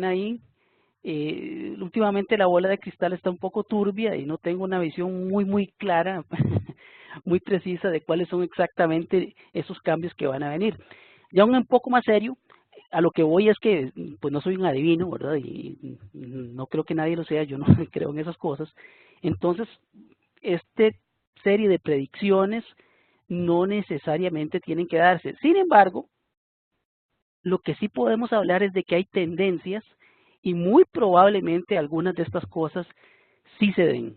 ahí. Últimamente la bola de cristal está un poco turbia y no tengo una visión muy clara, muy precisa de cuáles son exactamente esos cambios que van a venir. Ya un poco más serio, a lo que voy es que pues no soy un adivino, ¿verdad? Y no creo que nadie lo sea, yo no creo en esas cosas. Entonces, este serie de predicciones no necesariamente tienen que darse. Sin embargo, lo que sí podemos hablar es de que hay tendencias y muy probablemente algunas de estas cosas sí se den. En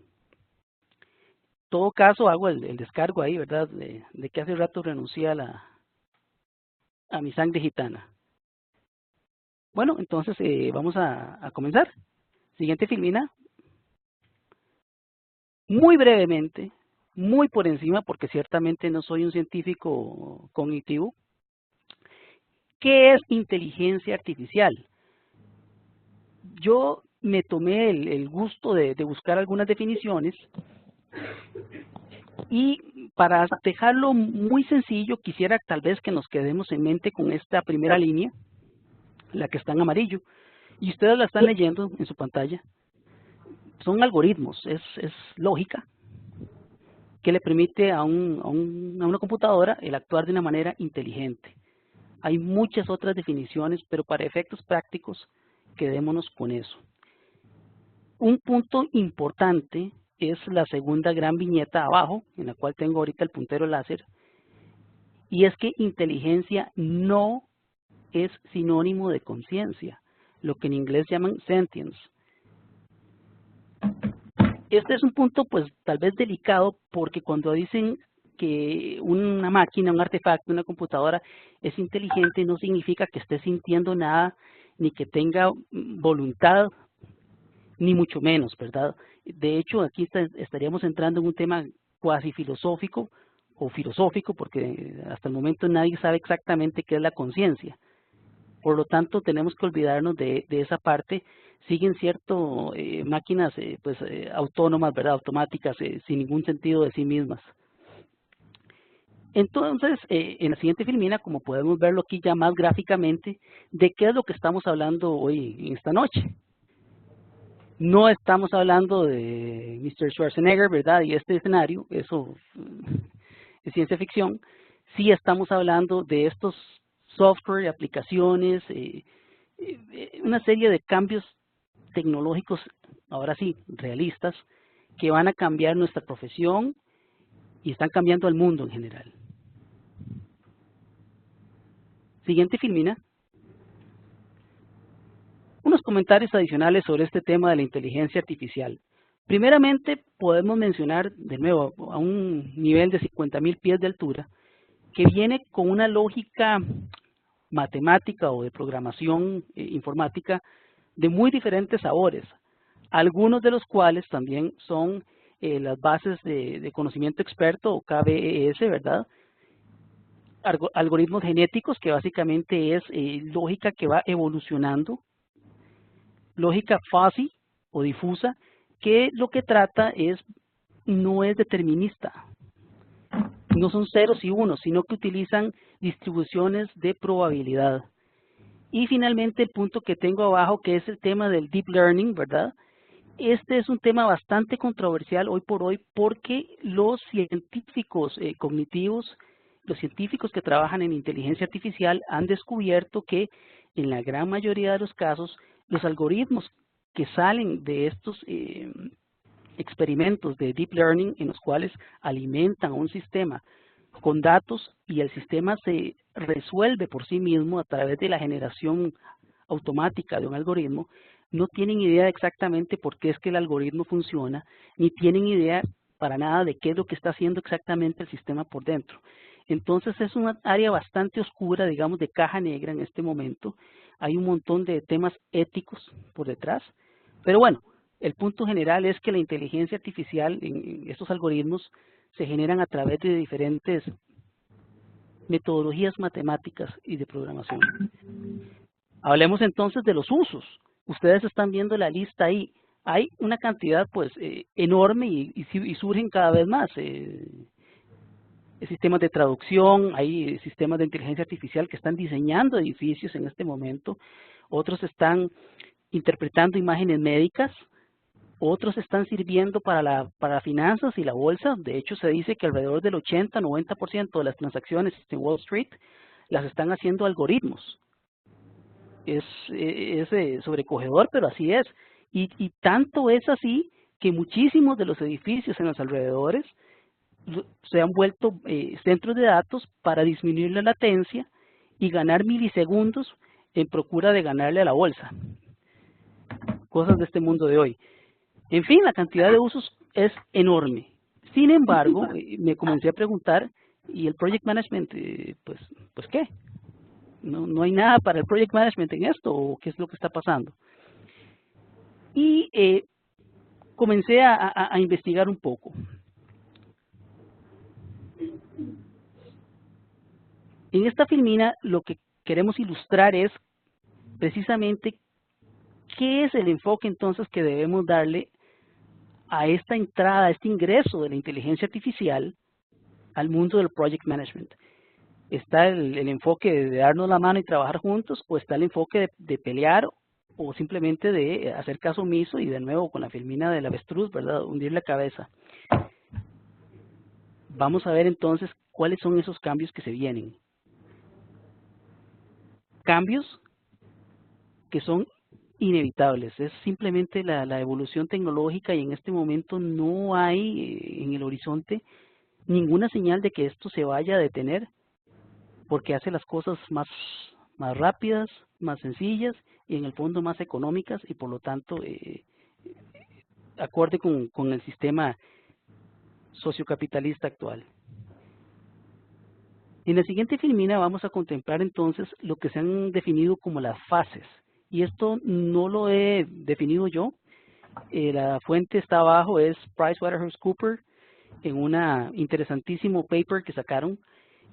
todo caso, hago el descargo ahí, ¿verdad? De que hace rato renuncié a mi sangre gitana. Bueno, entonces vamos a comenzar. Siguiente filmina. Muy brevemente, muy por encima, porque ciertamente no soy un científico cognitivo. ¿Qué es inteligencia artificial? Yo me tomé el gusto de buscar algunas definiciones y para dejarlo muy sencillo, quisiera tal vez que nos quedemos en mente con esta primera línea, la que está en amarillo, y ustedes la están leyendo en su pantalla. Son algoritmos, es lógica que le permite a una computadora el actuar de una manera inteligente. Hay muchas otras definiciones, pero para efectos prácticos, quedémonos con eso. Un punto importante es la segunda gran viñeta abajo, en la cual tengo ahorita el puntero láser, y es que inteligencia no es sinónimo de conciencia, lo que en inglés llaman sentience. Este es un punto pues tal vez delicado porque cuando dicen que una máquina, un artefacto, una computadora es inteligente no significa que esté sintiendo nada ni que tenga voluntad, ni mucho menos, ¿verdad? De hecho, aquí estaríamos entrando en un tema cuasi filosófico o filosófico porque hasta el momento nadie sabe exactamente qué es la conciencia. Por lo tanto, tenemos que olvidarnos de esa parte. Siguen cierto máquinas autónomas, ¿verdad? Automáticas, sin ningún sentido de sí mismas. Entonces, en la siguiente filmina, como podemos verlo aquí ya más gráficamente, ¿de qué es lo que estamos hablando hoy, en esta noche? No estamos hablando de Mr. Schwarzenegger, ¿verdad? Y este escenario, eso es ciencia ficción. Sí estamos hablando de estos software, aplicaciones, una serie de cambios tecnológicos, ahora sí, realistas, que van a cambiar nuestra profesión y están cambiando al mundo en general. Siguiente filmina. Unos comentarios adicionales sobre este tema de la inteligencia artificial. Primeramente, podemos mencionar de nuevo a un nivel de 50.000 pies de altura, que viene con una lógica matemática o de programación informática de muy diferentes sabores, algunos de los cuales también son las bases de conocimiento experto o KBES, ¿verdad? Algoritmos genéticos, que básicamente es lógica que va evolucionando, lógica fuzzy o difusa, que lo que trata es, no es determinista, no son ceros y unos, sino que utilizan distribuciones de probabilidad. Y finalmente el punto que tengo abajo, que es el tema del deep learning, ¿verdad? Este es un tema bastante controversial hoy por hoy porque los científicos cognitivos, los científicos que trabajan en inteligencia artificial han descubierto que en la gran mayoría de los casos los algoritmos que salen de estos experimentos de deep learning en los cuales alimentan a un sistema con datos y el sistema se resuelve por sí mismo a través de la generación automática de un algoritmo, no tienen idea exactamente por qué es que el algoritmo funciona, ni tienen idea para nada de qué es lo que está haciendo exactamente el sistema por dentro. Entonces es una área bastante oscura, digamos, de caja negra en este momento. Hay un montón de temas éticos por detrás, pero bueno, el punto general es que la inteligencia artificial en estos algoritmos se generan a través de diferentes metodologías matemáticas y de programación. Hablemos entonces de los usos. Ustedes están viendo la lista ahí. Hay una cantidad pues enorme y surgen cada vez más. Sistemas de traducción, hay sistemas de inteligencia artificial que están diseñando edificios en este momento. Otros están interpretando imágenes médicas, otros están sirviendo para finanzas y la bolsa. De hecho, se dice que alrededor del 80-90% de las transacciones en Wall Street las están haciendo algoritmos. Es sobrecogedor, pero así es. Y tanto es así que muchísimos de los edificios en los alrededores se han vuelto centros de datos para disminuir la latencia y ganar milisegundos en procura de ganarle a la bolsa. Cosas de este mundo de hoy. En fin, la cantidad de usos es enorme. Sin embargo, me comencé a preguntar, ¿y el Project Management? Pues ¿qué? No hay nada para el Project Management en esto, ¿o qué es lo que está pasando? Y comencé a investigar un poco. En esta filmina lo que queremos ilustrar es precisamente qué es el enfoque entonces que debemos darle a esta entrada, a este ingreso de la inteligencia artificial al mundo del Project Management. ¿Está el enfoque de darnos la mano y trabajar juntos, o está el enfoque de pelear, o simplemente de hacer caso omiso y de nuevo con la filmina del avestruz, ¿verdad? Hundir la cabeza? Vamos a ver entonces cuáles son esos cambios que se vienen. Cambios que son inevitables, es simplemente la evolución tecnológica y en este momento no hay en el horizonte ninguna señal de que esto se vaya a detener, porque hace las cosas más rápidas, más sencillas y en el fondo más económicas y por lo tanto acorde con el sistema sociocapitalista actual. En la siguiente filmina vamos a contemplar entonces lo que se han definido como las fases. Y esto no lo he definido yo. La fuente está abajo, es PricewaterhouseCoopers, en un interesantísimo paper que sacaron.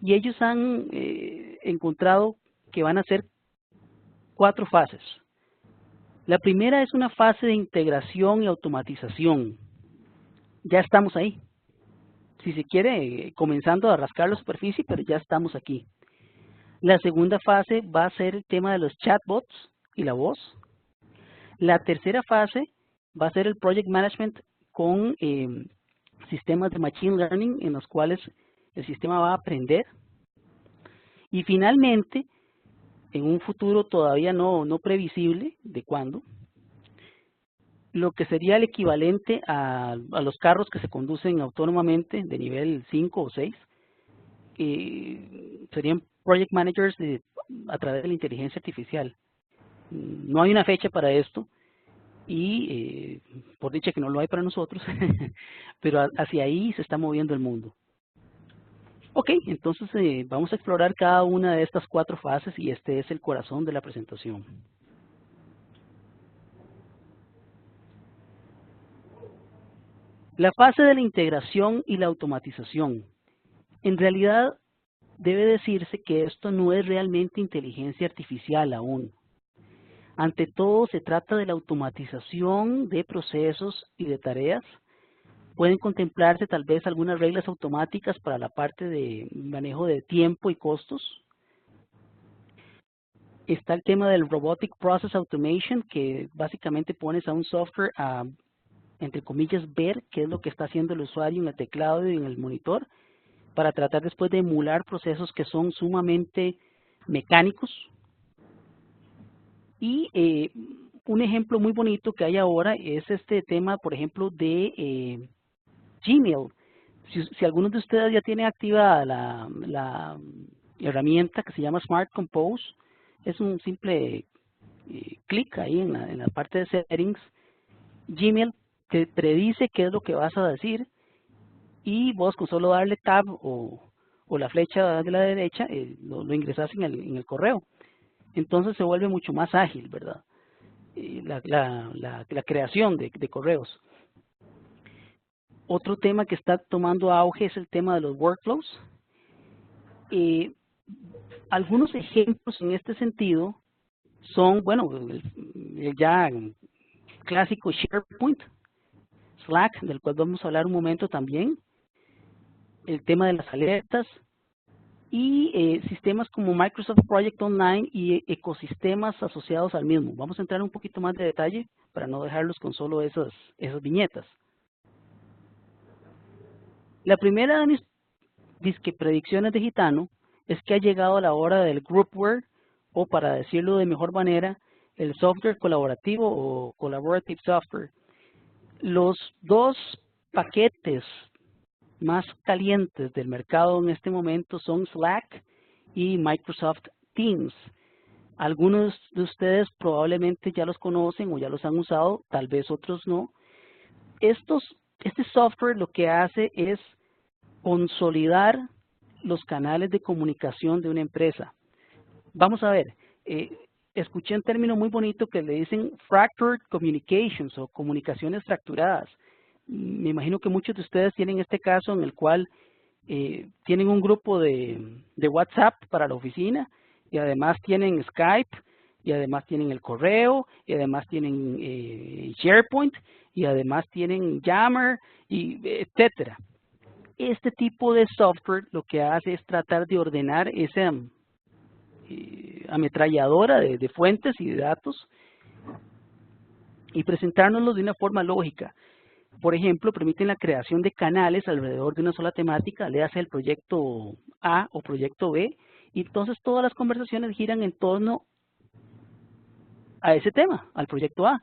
Y ellos han encontrado que van a ser 4 fases. La primera es una fase de integración y automatización. Ya estamos ahí. Si se quiere, comenzando a rascar la superficie, pero ya estamos aquí. La segunda fase va a ser el tema de los chatbots y la voz. La tercera fase va a ser el project management con sistemas de machine learning en los cuales el sistema va a aprender. Y finalmente, en un futuro todavía no previsible de cuándo, lo que sería el equivalente a los carros que se conducen autónomamente de nivel 5 o 6, serían project managers a través de la inteligencia artificial. No hay una fecha para esto y por dicha que no lo hay para nosotros, pero hacia ahí se está moviendo el mundo. Ok, entonces vamos a explorar cada una de estas 4 fases y este es el corazón de la presentación. La fase de la integración y la automatización. En realidad, debe decirse que esto no es realmente inteligencia artificial aún. Ante todo, se trata de la automatización de procesos y de tareas. Pueden contemplarse tal vez algunas reglas automáticas para la parte de manejo de tiempo y costos. Está el tema del Robotic Process Automation, que básicamente pones a un software a, entre comillas, ver qué es lo que está haciendo el usuario en el teclado y en el monitor, para tratar después de emular procesos que son sumamente mecánicos. Y un ejemplo muy bonito que hay ahora es este tema, por ejemplo, de Gmail. Si algunos de ustedes ya tienen activa la herramienta que se llama Smart Compose, es un simple clic ahí en la parte de settings. Gmail te predice qué es lo que vas a decir y vos con solo darle tab o la flecha de la derecha lo ingresas en el correo. Entonces se vuelve mucho más ágil, ¿verdad? La creación de correos. Otro tema que está tomando auge es el tema de los workflows. Algunos ejemplos en este sentido son, bueno, el ya clásico SharePoint, Slack, del cual vamos a hablar un momento también, el tema de las alertas, y sistemas como Microsoft Project Online y ecosistemas asociados al mismo. Vamos a entrar un poquito más de detalle para no dejarlos con solo esas viñetas. La primera de mis predicciones de Gitano es que ha llegado la hora del groupware, o para decirlo de mejor manera, el software colaborativo o collaborative software. Los dos paquetes más calientes del mercado en este momento son Slack y Microsoft Teams. Algunos de ustedes probablemente ya los conocen o ya los han usado, tal vez otros no. Este software lo que hace es consolidar los canales de comunicación de una empresa. Vamos a ver, escuché un término muy bonito que le dicen fractured communications o comunicaciones fracturadas. Me imagino que muchos de ustedes tienen este caso en el cual tienen un grupo de WhatsApp para la oficina y además tienen Skype y además tienen el correo y además tienen SharePoint y además tienen Yammer y etcétera. Este tipo de software lo que hace es tratar de ordenar esa ametralladora de fuentes y de datos y presentárnoslo de una forma lógica. Por ejemplo, permiten la creación de canales alrededor de una sola temática, le hace el proyecto A o proyecto B, y entonces todas las conversaciones giran en torno a ese tema, al proyecto A,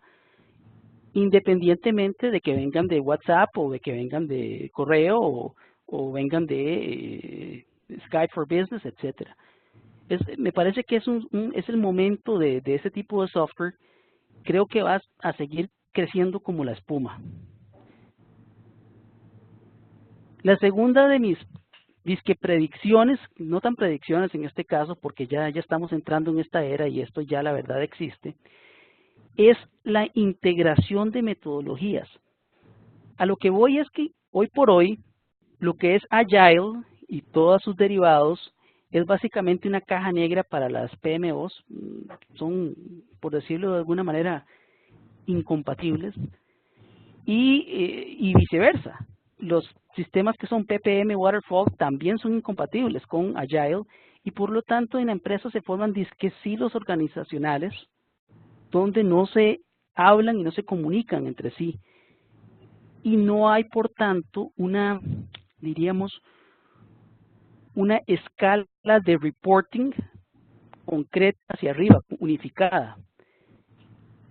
independientemente de que vengan de WhatsApp o de que vengan de correo o vengan de Skype for Business, etcétera. Me parece que es el momento de ese tipo de software. Creo que va a seguir creciendo como la espuma. La segunda de mis predicciones, no tan predicciones en este caso, porque ya estamos entrando en esta era y esto ya la verdad existe, es la integración de metodologías. A lo que voy es que hoy por hoy, lo que es Agile y todos sus derivados es básicamente una caja negra para las PMOs. Son, por decirlo de alguna manera, incompatibles. Y viceversa. Los sistemas que son PPM Waterfall también son incompatibles con Agile y por lo tanto en la empresa se forman silos organizacionales donde no se hablan y no se comunican entre sí. Y no hay, por tanto, diríamos, una escala de reporting concreta hacia arriba, unificada.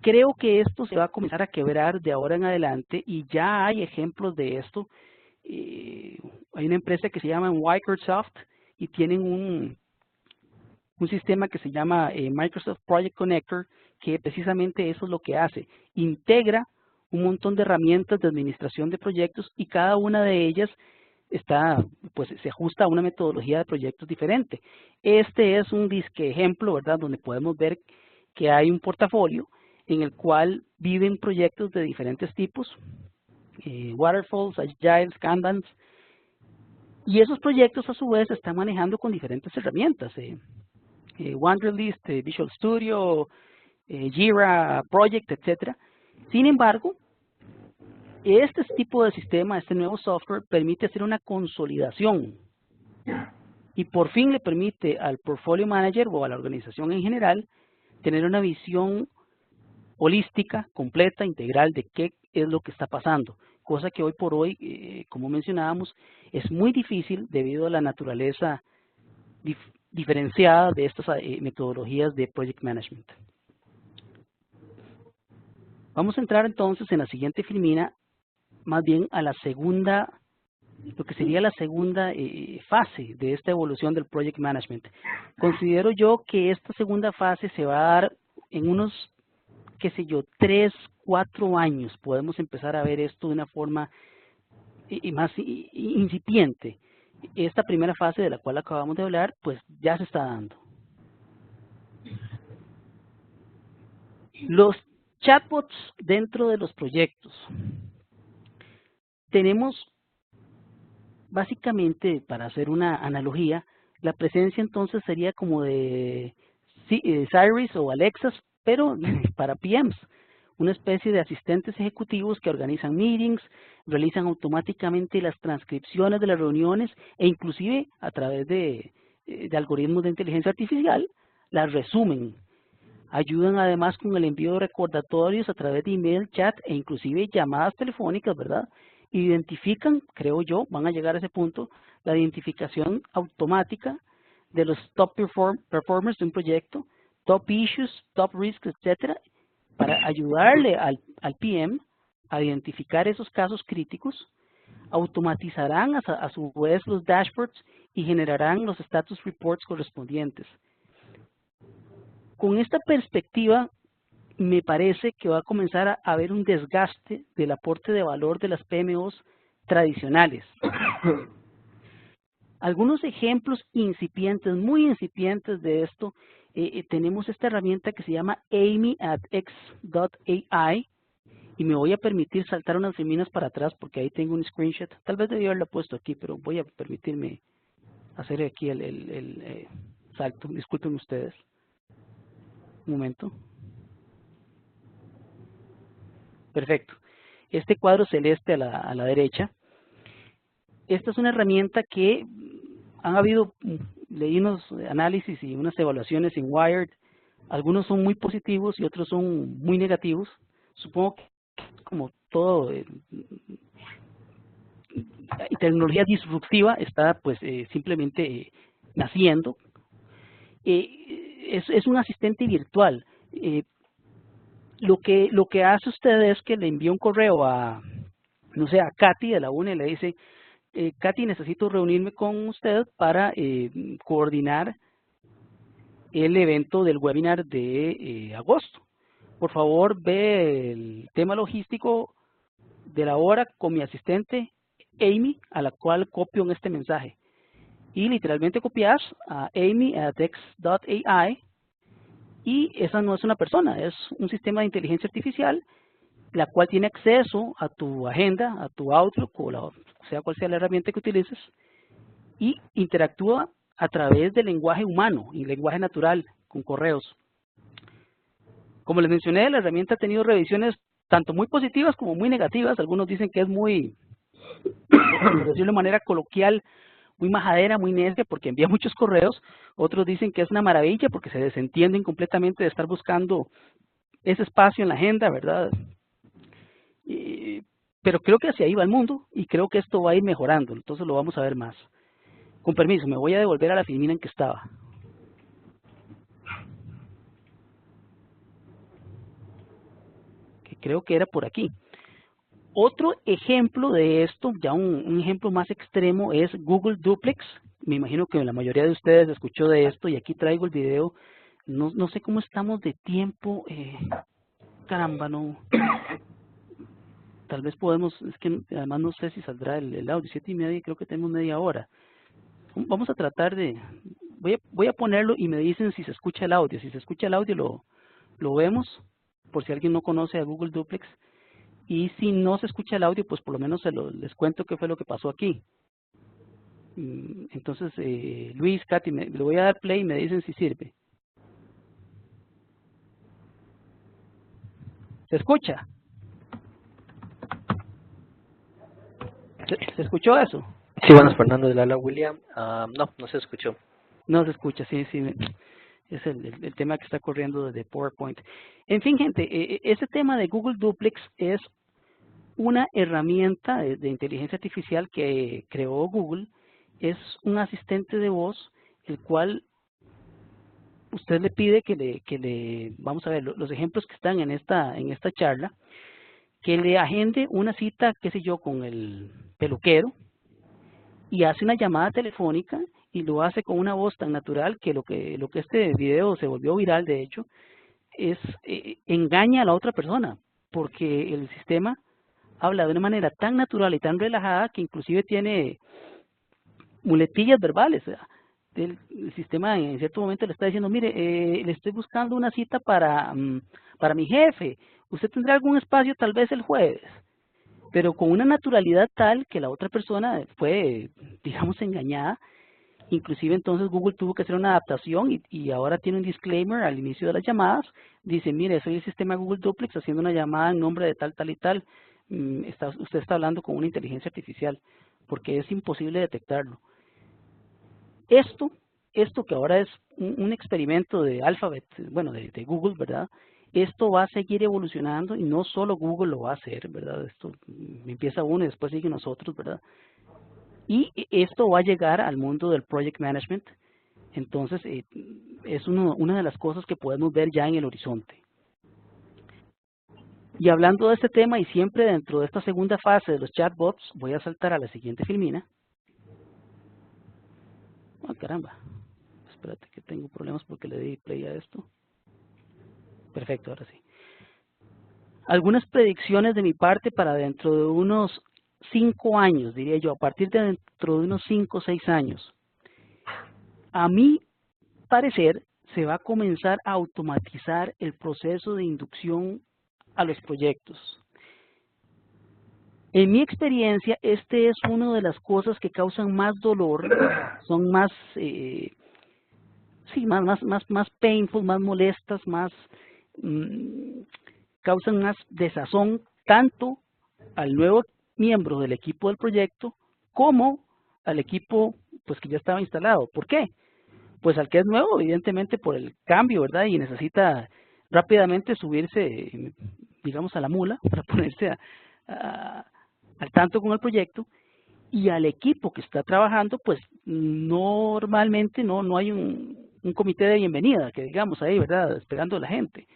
Creo que esto se va a comenzar a quebrar de ahora en adelante y ya hay ejemplos de esto. Hay una empresa que se llama Microsoft y tienen un sistema que se llama Microsoft Project Connector, que precisamente eso es lo que hace. Integra un montón de herramientas de administración de proyectos y cada una de ellas se ajusta a una metodología de proyectos diferente. Este es un disque ejemplo, ¿verdad?, donde podemos ver que hay un portafolio en el cual viven proyectos de diferentes tipos, Waterfalls, Agiles, Kanbans, y esos proyectos a su vez se están manejando con diferentes herramientas, Wunderlist, Visual Studio, Jira, Project, etcétera. Sin embargo, este tipo de sistema, este nuevo software, permite hacer una consolidación y por fin le permite al Portfolio Manager o a la organización en general tener una visión holística, completa, integral de qué es lo que está pasando, cosa que hoy por hoy, como mencionábamos, es muy difícil debido a la naturaleza diferenciada de estas metodologías de Project Management. Vamos a entrar entonces en la siguiente filmina, más bien a la segunda, lo que sería la segunda fase de esta evolución del Project Management. Considero yo que esta segunda fase se va a dar en unos, qué sé yo, 3, 4 años. Podemos empezar a ver esto de una forma más incipiente. Esta primera fase de la cual acabamos de hablar, pues ya se está dando. Los chatbots dentro de los proyectos. Tenemos, básicamente, para hacer una analogía, la presencia entonces sería como de Siri o Alexas, pero para PMs. Una especie de asistentes ejecutivos que organizan meetings, realizan automáticamente las transcripciones de las reuniones e inclusive a través de de algoritmos de inteligencia artificial, las resumen. Ayudan además con el envío de recordatorios a través de email, chat e inclusive llamadas telefónicas, ¿verdad? Identifican, creo yo, van a llegar a ese punto, la identificación automática de los top performers de un proyecto, top issues, top risks, etcétera, para ayudarle al PM a identificar esos casos críticos. Automatizarán a su vez los dashboards y generarán los status reports correspondientes. Con esta perspectiva, me parece que va a comenzar a haber un desgaste del aporte de valor de las PMOs tradicionales. Algunos ejemplos incipientes, muy incipientes de esto, tenemos esta herramienta que se llama amy@x.ai, y me voy a permitir saltar unas líneas para atrás porque ahí tengo un screenshot. Tal vez debí haberlo puesto aquí, pero voy a permitirme hacer aquí el salto. Disculpen ustedes. Un momento. Perfecto. Este cuadro celeste a la derecha. Esta es una herramienta que han habido, leí unos análisis y unas evaluaciones en Wired. Algunos son muy positivos y otros son muy negativos. Supongo que como todo tecnología disruptiva está pues simplemente naciendo. Es un asistente virtual. Lo que hace usted es que le envía un correo a, no sé, a Katy de la UNE y le dice, Katy, necesito reunirme con usted para coordinar el evento del webinar de agosto. Por favor, ve el tema logístico de la hora con mi asistente Amy, a la cual copio en este mensaje. Y literalmente copias a amy@x.ai, y esa no es una persona, es un sistema de inteligencia artificial, la cual tiene acceso a tu agenda, a tu Outlook, o sea cual sea la herramienta que utilices, y interactúa a través del lenguaje humano y lenguaje natural, con correos. Como les mencioné, la herramienta ha tenido revisiones tanto muy positivas como muy negativas. Algunos dicen que es muy, por decirlo de manera coloquial, muy majadera, muy necia, porque envía muchos correos. Otros dicen que es una maravilla porque se desentienden completamente de estar buscando ese espacio en la agenda, ¿verdad? Pero creo que hacia ahí va el mundo y creo que esto va a ir mejorando, entonces lo vamos a ver más. Con permiso, me voy a devolver a la filmina en que estaba. Que creo que era por aquí. Otro ejemplo de esto, ya un ejemplo más extremo, es Google Duplex. Me imagino que la mayoría de ustedes escuchó de esto y aquí traigo el video. No sé cómo estamos de tiempo. Caramba, no. Tal vez podemos, es que además no sé si saldrá el audio, 7:30, creo que tenemos media hora. Vamos a tratar de, voy a ponerlo y me dicen si se escucha el audio. Si se escucha el audio lo vemos, por si alguien no conoce a Google Duplex. Y si no se escucha el audio, pues por lo menos les cuento qué fue lo que pasó aquí. Entonces, Luis, Katy, le voy a dar play y me dicen si sirve. ¿Se escucha? ¿Se escuchó eso? Sí, buenas, Fernando del Ala William. No se escuchó. No se escucha, sí. Es el tema que está corriendo desde PowerPoint. En fin, gente, ese tema de Google Duplex es una herramienta de inteligencia artificial que creó Google. Es un asistente de voz, el cual usted le pide vamos a ver los ejemplos que están en esta charla, que le agende una cita, qué sé yo, con el peluquero, y hace una llamada telefónica y lo hace con una voz tan natural que lo que este video se volvió viral, de hecho, es engaña a la otra persona, porque el sistema habla de una manera tan natural y tan relajada que inclusive tiene muletillas verbales. El sistema en cierto momento le está diciendo, mire, le estoy buscando una cita para mi jefe, usted tendrá algún espacio tal vez el jueves, pero con una naturalidad tal que la otra persona fue, digamos, engañada. Inclusive entonces Google tuvo que hacer una adaptación y ahora tiene un disclaimer al inicio de las llamadas. Dice, mire, soy el sistema Google Duplex haciendo una llamada en nombre de tal, tal y tal. Usted está hablando con una inteligencia artificial porque es imposible detectarlo. Esto esto que ahora es un experimento de Alphabet, bueno, de Google, ¿verdad? Esto va a seguir evolucionando y no solo Google lo va a hacer, ¿verdad? Esto empieza uno y después siguen nosotros, ¿verdad? Y esto va a llegar al mundo del project management. Entonces, es una de las cosas que podemos ver ya en el horizonte. Y hablando de este tema y siempre dentro de esta segunda fase de los chatbots, voy a saltar a la siguiente filmina. Ah, caramba. Espérate que tengo problemas porque le di play a esto. Perfecto, ahora sí. Algunas predicciones de mi parte para dentro de unos 5 años, diría yo, a partir de dentro de unos 5 o 6 años. A mi parecer, se va a comenzar a automatizar el proceso de inducción a los proyectos. En mi experiencia, este es una de las cosas que causan más dolor, son más, sí, más painful, más molestas, más, causan más desazón tanto al nuevo miembro del equipo del proyecto como al equipo pues que ya estaba instalado. ¿Por qué? Pues al que es nuevo, evidentemente por el cambio, ¿verdad? Y necesita rápidamente subirse, digamos, a la mula para ponerse al tanto con el proyecto. Y al equipo que está trabajando, pues normalmente no hay un comité de bienvenida, que digamos ahí, ¿verdad? Esperando a la gente.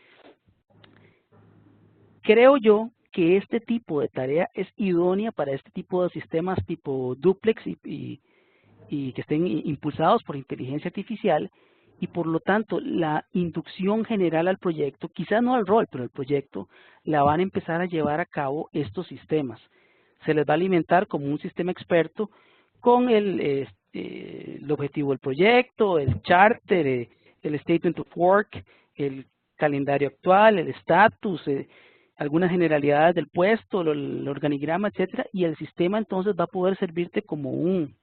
Creo yo que este tipo de tarea es idónea para este tipo de sistemas tipo duplex y que estén impulsados por inteligencia artificial, y por lo tanto la inducción general al proyecto, quizás no al rol, pero el proyecto, la van a empezar a llevar a cabo estos sistemas. Se les va a alimentar como un sistema experto con el objetivo del proyecto, el charter, el statement of work, el calendario actual, el estatus, algunas generalidades del puesto, el organigrama, etcétera, y el sistema entonces va a poder servirte como un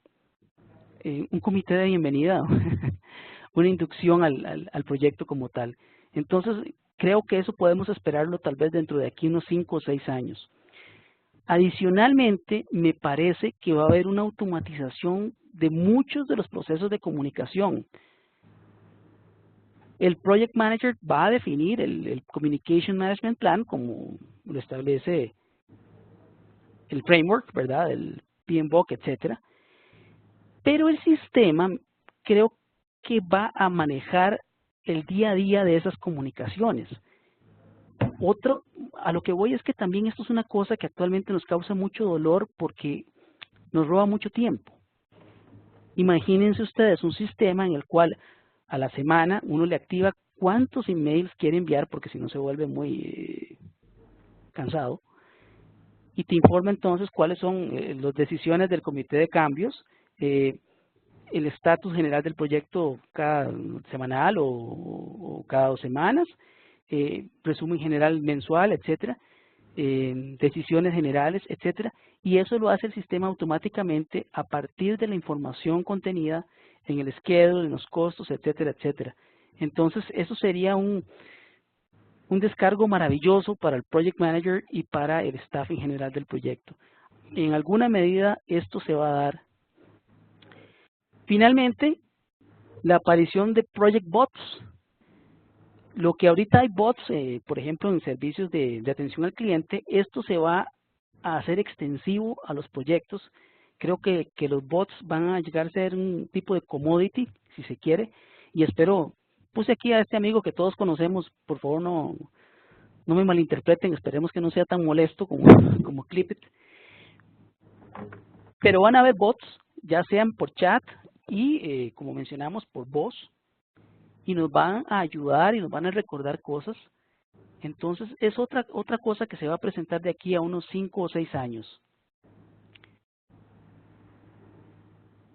comité de bienvenida, una inducción al proyecto como tal. Entonces, creo que eso podemos esperarlo tal vez dentro de aquí unos 5 o 6 años. Adicionalmente, me parece que va a haber una automatización de muchos de los procesos de comunicación. El Project Manager va a definir el Communication Management Plan como lo establece el framework, ¿verdad? El PMBOK, etcétera. Pero el sistema creo que va a manejar el día a día de esas comunicaciones. A lo que voy es que también esto es una cosa que actualmente nos causa mucho dolor porque nos roba mucho tiempo. Imagínense ustedes un sistema en el cual a la semana uno le activa cuántos emails quiere enviar, porque si no se vuelve muy cansado, y te informa entonces cuáles son las decisiones del comité de cambios, el estatus general del proyecto cada semanal o cada 2 semanas, resumen general mensual, etcétera, decisiones generales, etcétera, y eso lo hace el sistema automáticamente a partir de la información contenida en el schedule, en los costos, etcétera, etcétera. Entonces, eso sería un descargo maravilloso para el Project Manager y para el staff en general del proyecto. En alguna medida esto se va a dar. Finalmente, la aparición de Project Bots. Lo que ahorita hay bots, por ejemplo, en servicios de atención al cliente, esto se va a hacer extensivo a los proyectos. Creo que los bots van a llegar a ser un tipo de commodity, si se quiere, y espero, puse aquí a este amigo que todos conocemos, por favor no me malinterpreten, esperemos que no sea tan molesto como Clipit. Pero van a haber bots, ya sean por chat y, como mencionamos, por voz, y nos van a ayudar y nos van a recordar cosas. Entonces, es otra cosa que se va a presentar de aquí a unos 5 o 6 años.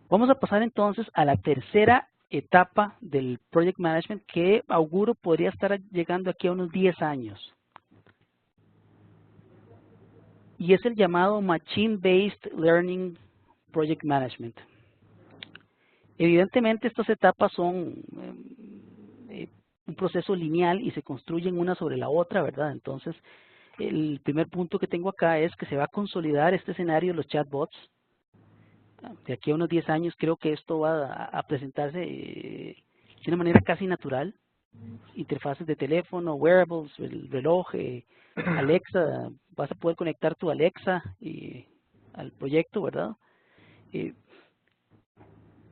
Vamos a pasar entonces a la tercera etapa del Project Management, que auguro podría estar llegando aquí a unos 10 años. Y es el llamado Machine Based Learning Project Management. Evidentemente, estas etapas son un proceso lineal y se construyen una sobre la otra, ¿verdad? Entonces, el primer punto que tengo acá es que se va a consolidar este escenario de los chatbots. De aquí a unos 10 años creo que esto va a presentarse de una manera casi natural. Interfaces de teléfono, wearables, el reloj, Alexa, vas a poder conectar tu Alexa al proyecto, ¿verdad? Eh,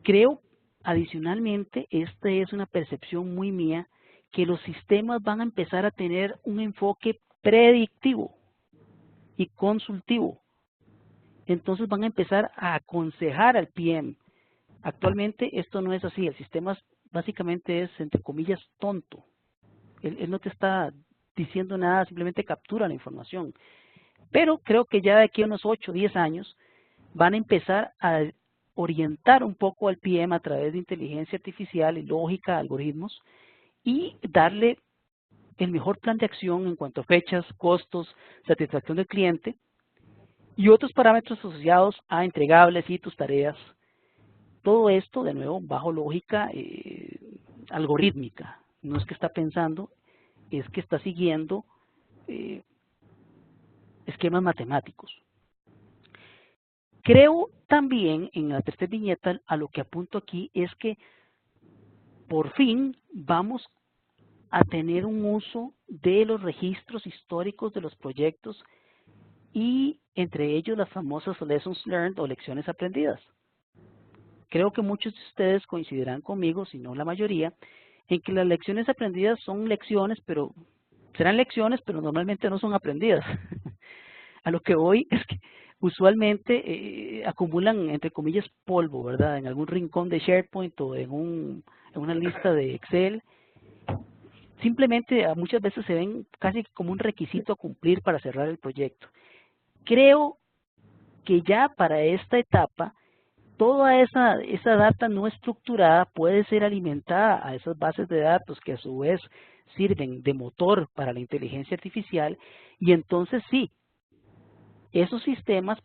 Creo, adicionalmente, esta es una percepción muy mía, que los sistemas van a empezar a tener un enfoque predictivo y consultivo. Entonces van a empezar a aconsejar al PM. Actualmente esto no es así. El sistema básicamente es, entre comillas, tonto. Él no te está diciendo nada, simplemente captura la información. Pero creo que ya de aquí a unos 8 o 10 años van a empezar a orientar un poco al PM a través de inteligencia artificial y lógica, algoritmos, y darle el mejor plan de acción en cuanto a fechas, costos, satisfacción del cliente y otros parámetros asociados a entregables, hitos, tareas. Todo esto, de nuevo, bajo lógica algorítmica. No es que está pensando, es que está siguiendo eh, esquemas matemáticos. Creo también, en la tercera viñeta, a lo que apunto aquí, es que por fin vamos a tener un uso de los registros históricos de los proyectos y entre ellos las famosas lessons learned o lecciones aprendidas. Creo que muchos de ustedes coincidirán conmigo, si no la mayoría, en que las lecciones aprendidas son lecciones, pero serán lecciones, pero normalmente no son aprendidas. A lo que voy es que usualmente acumulan, entre comillas, polvo, ¿verdad? En algún rincón de SharePoint o en una lista de Excel. Simplemente muchas veces se ven casi como un requisito a cumplir para cerrar el proyecto. Creo que ya para esta etapa, toda esa data no estructurada puede ser alimentada a esas bases de datos que a su vez sirven de motor para la inteligencia artificial y entonces sí, esos sistemas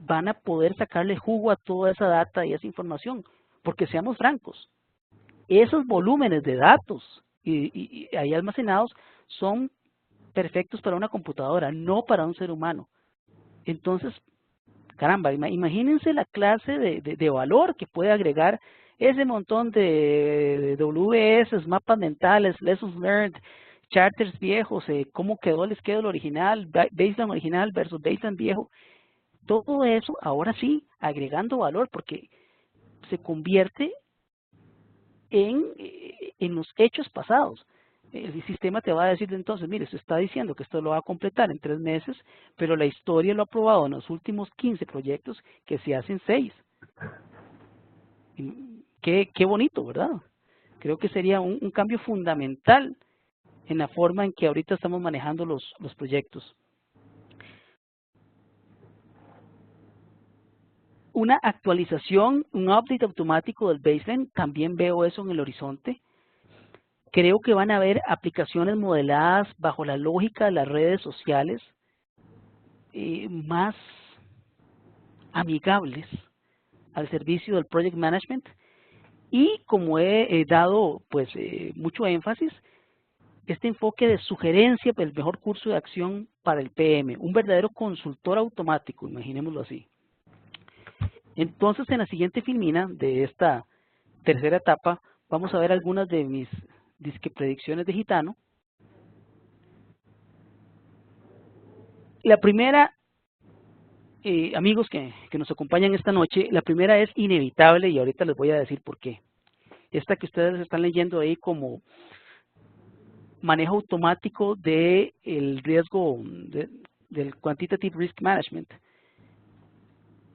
van a poder sacarle jugo a toda esa data y esa información, porque seamos francos, esos volúmenes de datos y ahí almacenados son perfectos para una computadora, no para un ser humano. Entonces, caramba, imagínense la clase de valor que puede agregar ese montón de WS, mapas mentales, lessons learned, charters viejos, cómo quedó el schedule original, baseline original versus baseline viejo. Todo eso, ahora sí, agregando valor, porque se convierte en los hechos pasados. El sistema te va a decir entonces, mire, se está diciendo que esto lo va a completar en 3 meses, pero la historia lo ha probado en los últimos 15 proyectos que se hacen 6. Qué bonito, ¿verdad? Creo que sería un cambio fundamental en la forma en que ahorita estamos manejando los proyectos. Una actualización, un update automático del baseline, también veo eso en el horizonte. Creo que van a haber aplicaciones modeladas bajo la lógica de las redes sociales más amigables al servicio del project management y como he dado pues mucho énfasis, este enfoque de sugerencia del mejor curso de acción para el PM, un verdadero consultor automático, imaginémoslo así. Entonces, en la siguiente filmina de esta tercera etapa, vamos a ver algunas de mis predicciones de Gitano. La primera, amigos que nos acompañan esta noche, la primera es inevitable y ahorita les voy a decir por qué. Esta que ustedes están leyendo ahí como manejo automático del riesgo del Quantitative Risk Management.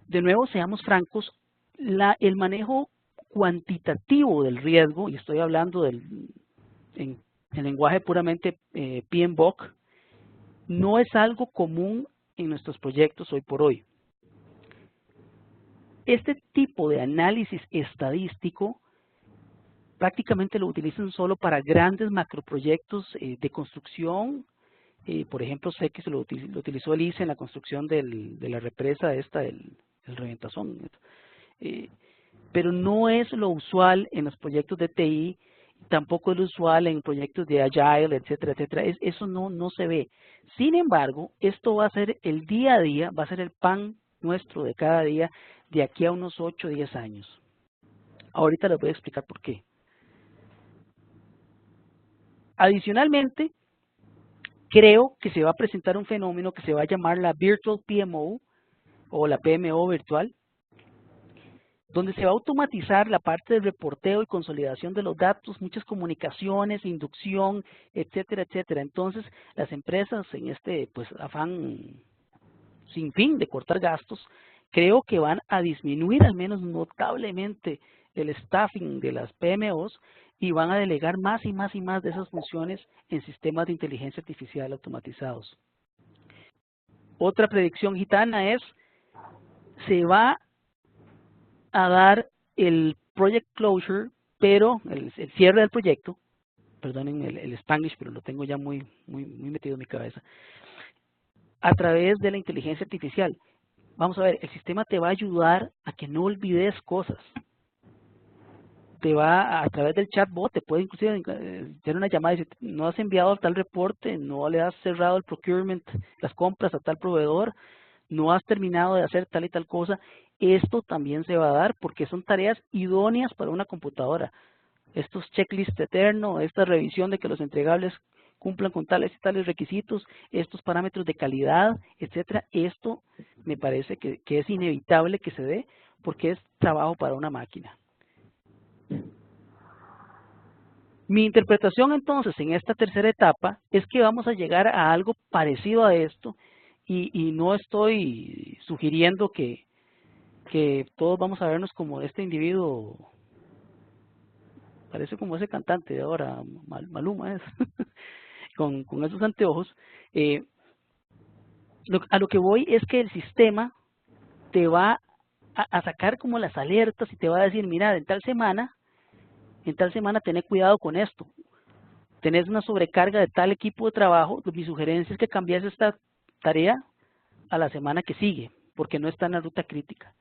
De nuevo, seamos francos, el manejo cuantitativo del riesgo, y estoy hablando en lenguaje puramente PMBOK, no es algo común en nuestros proyectos hoy por hoy. Este tipo de análisis estadístico prácticamente lo utilizan solo para grandes macroproyectos de construcción. Por ejemplo, sé que lo utilizó el ICE en la construcción de la represa del Reventazón. Pero no es lo usual en los proyectos de TI, tampoco es lo usual en proyectos de Agile, etcétera, etcétera. Eso no se ve. Sin embargo, esto va a ser el día a día, va a ser el pan nuestro de cada día de aquí a unos 8 o 10 años. Ahorita les voy a explicar por qué. Adicionalmente, creo que se va a presentar un fenómeno que se va a llamar la Virtual PMO o la PMO virtual, donde se va a automatizar la parte de reporteo y consolidación de los datos, muchas comunicaciones, inducción, etcétera, etcétera. Entonces, las empresas en este pues afán sin fin de cortar gastos, creo que van a disminuir al menos notablemente el staffing de las PMOs y van a delegar más y más y más de esas funciones en sistemas de inteligencia artificial automatizados. Otra predicción gitana es, se va a dar el project closure, pero el cierre del proyecto, perdonen el Spanglish, pero lo tengo ya muy metido en mi cabeza, a través de la inteligencia artificial. Vamos a ver, el sistema te va a ayudar a que no olvides cosas. Te va a través del chatbot, te puede inclusive hacer una llamada y decir, no has enviado tal reporte, no le has cerrado el procurement, las compras a tal proveedor, no has terminado de hacer tal y tal cosa. Esto también se va a dar porque son tareas idóneas para una computadora. Estos checklists eternos, esta revisión de que los entregables cumplan con tales y tales requisitos, estos parámetros de calidad, etcétera. Esto me parece que es inevitable que se dé porque es trabajo para una máquina. Mi interpretación entonces en esta tercera etapa es que vamos a llegar a algo parecido a esto y no estoy sugiriendo que todos vamos a vernos como este individuo, parece como ese cantante de ahora, Maluma es, con esos anteojos. A lo que voy es que el sistema te va a sacar como las alertas y te va a decir, mira, en tal semana tened cuidado con esto. Tenés una sobrecarga de tal equipo de trabajo, mi sugerencia es que cambies esta tarea a la semana que sigue, porque no está en la ruta crítica.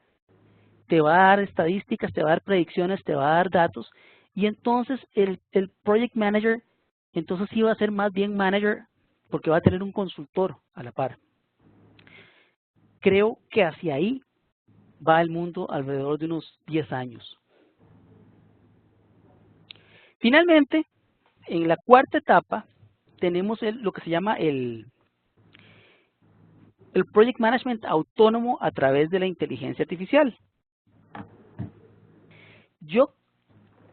Te va a dar estadísticas, te va a dar predicciones, te va a dar datos, y entonces el Project Manager, entonces sí va a ser más bien manager, porque va a tener un consultor a la par. Creo que hacia ahí va el mundo alrededor de unos 10 años. Finalmente, en la cuarta etapa, tenemos lo que se llama el Project Management autónomo a través de la inteligencia artificial. Yo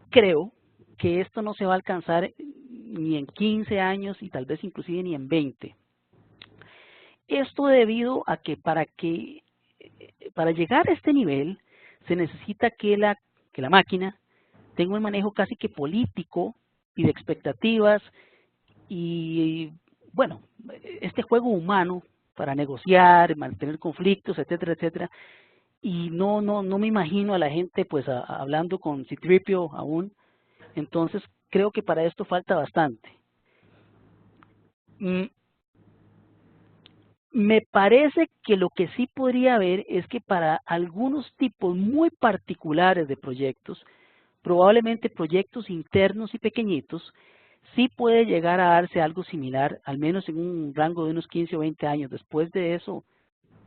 creo que esto no se va a alcanzar ni en 15 años y tal vez inclusive ni en 20. Esto debido a que para llegar a este nivel se necesita que la máquina tenga un manejo casi que político y de expectativas y, bueno, este juego humano para negociar, mantener conflictos, etcétera, etcétera. Y no me imagino a la gente pues hablando con C-3PO aún. Entonces creo que para esto falta bastante. Me parece que lo que sí podría haber es que para algunos tipos muy particulares de proyectos, probablemente proyectos internos y pequeñitos, sí puede llegar a darse algo similar, al menos en un rango de unos 15 o 20 años. Después de eso,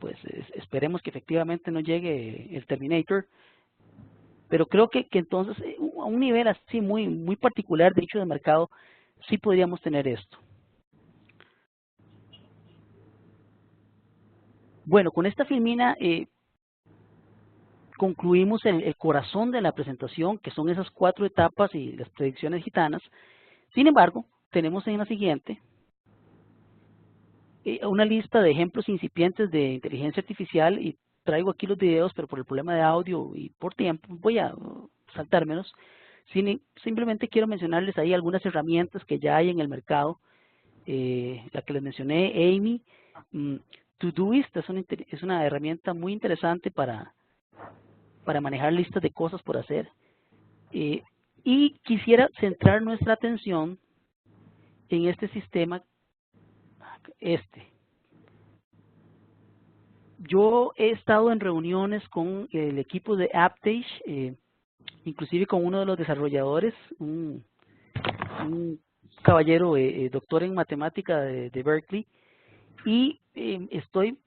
pues esperemos que efectivamente no llegue el Terminator, pero creo que entonces a un nivel así muy particular de nicho de mercado, sí podríamos tener esto. Bueno, con esta filmina concluimos el corazón de la presentación, que son esas 4 etapas y las predicciones gitanas. Sin embargo, tenemos en la siguiente una lista de ejemplos incipientes de inteligencia artificial y traigo aquí los videos, pero por el problema de audio y por tiempo voy a saltármelos. Simplemente quiero mencionarles ahí algunas herramientas que ya hay en el mercado. La que les mencioné, Amy, Todoist es una herramienta muy interesante para manejar listas de cosas por hacer. Y quisiera centrar nuestra atención en este sistema. Yo he estado en reuniones con el equipo de Aptage, inclusive con uno de los desarrolladores, un caballero doctor en matemática de Berkeley, y estoy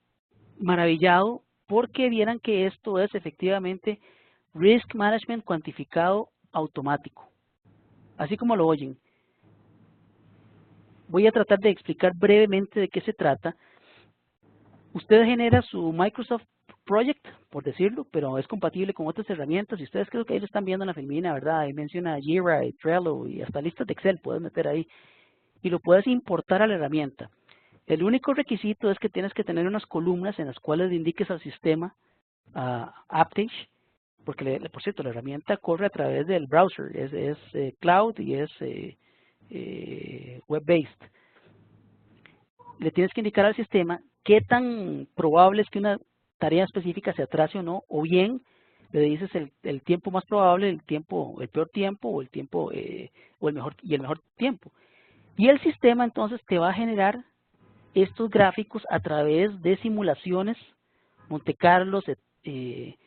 maravillado porque vieran que esto es efectivamente Risk Management cuantificado automático, así como lo oyen. Voy a tratar de explicar brevemente de qué se trata. Usted genera su Microsoft Project, por decirlo, pero es compatible con otras herramientas. Y ustedes creo que ahí lo están viendo en la filmina, ¿verdad? Ahí menciona Jira y Trello y hasta listas de Excel puedes meter ahí. Y lo puedes importar a la herramienta. El único requisito es que tienes que tener unas columnas en las cuales le indiques al sistema AppTage, porque por cierto, la herramienta corre a través del browser, es cloud y es web-based. Le tienes que indicar al sistema qué tan probable es que una tarea específica se atrase o no, o bien le dices el tiempo más probable, el peor tiempo o el tiempo o el mejor tiempo. Y el sistema entonces te va a generar estos gráficos a través de simulaciones, Monte Carlos y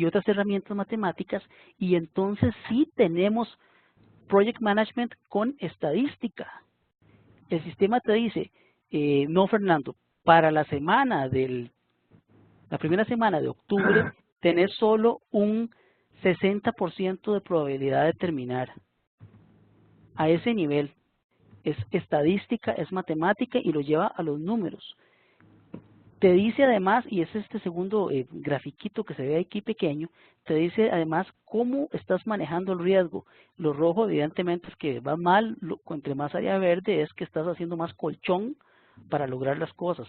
otras herramientas matemáticas, y entonces sí tenemos Project Management con estadística. El sistema te dice, no Fernando, para la primera semana de octubre, tenés solo un 60% de probabilidad de terminar. A ese nivel es estadística, es matemática y lo lleva a los números. Te dice además, y es este segundo grafiquito que se ve aquí pequeño, te dice además cómo estás manejando el riesgo. Lo rojo evidentemente es que va mal, entre más área verde es que estás haciendo más colchón para lograr las cosas.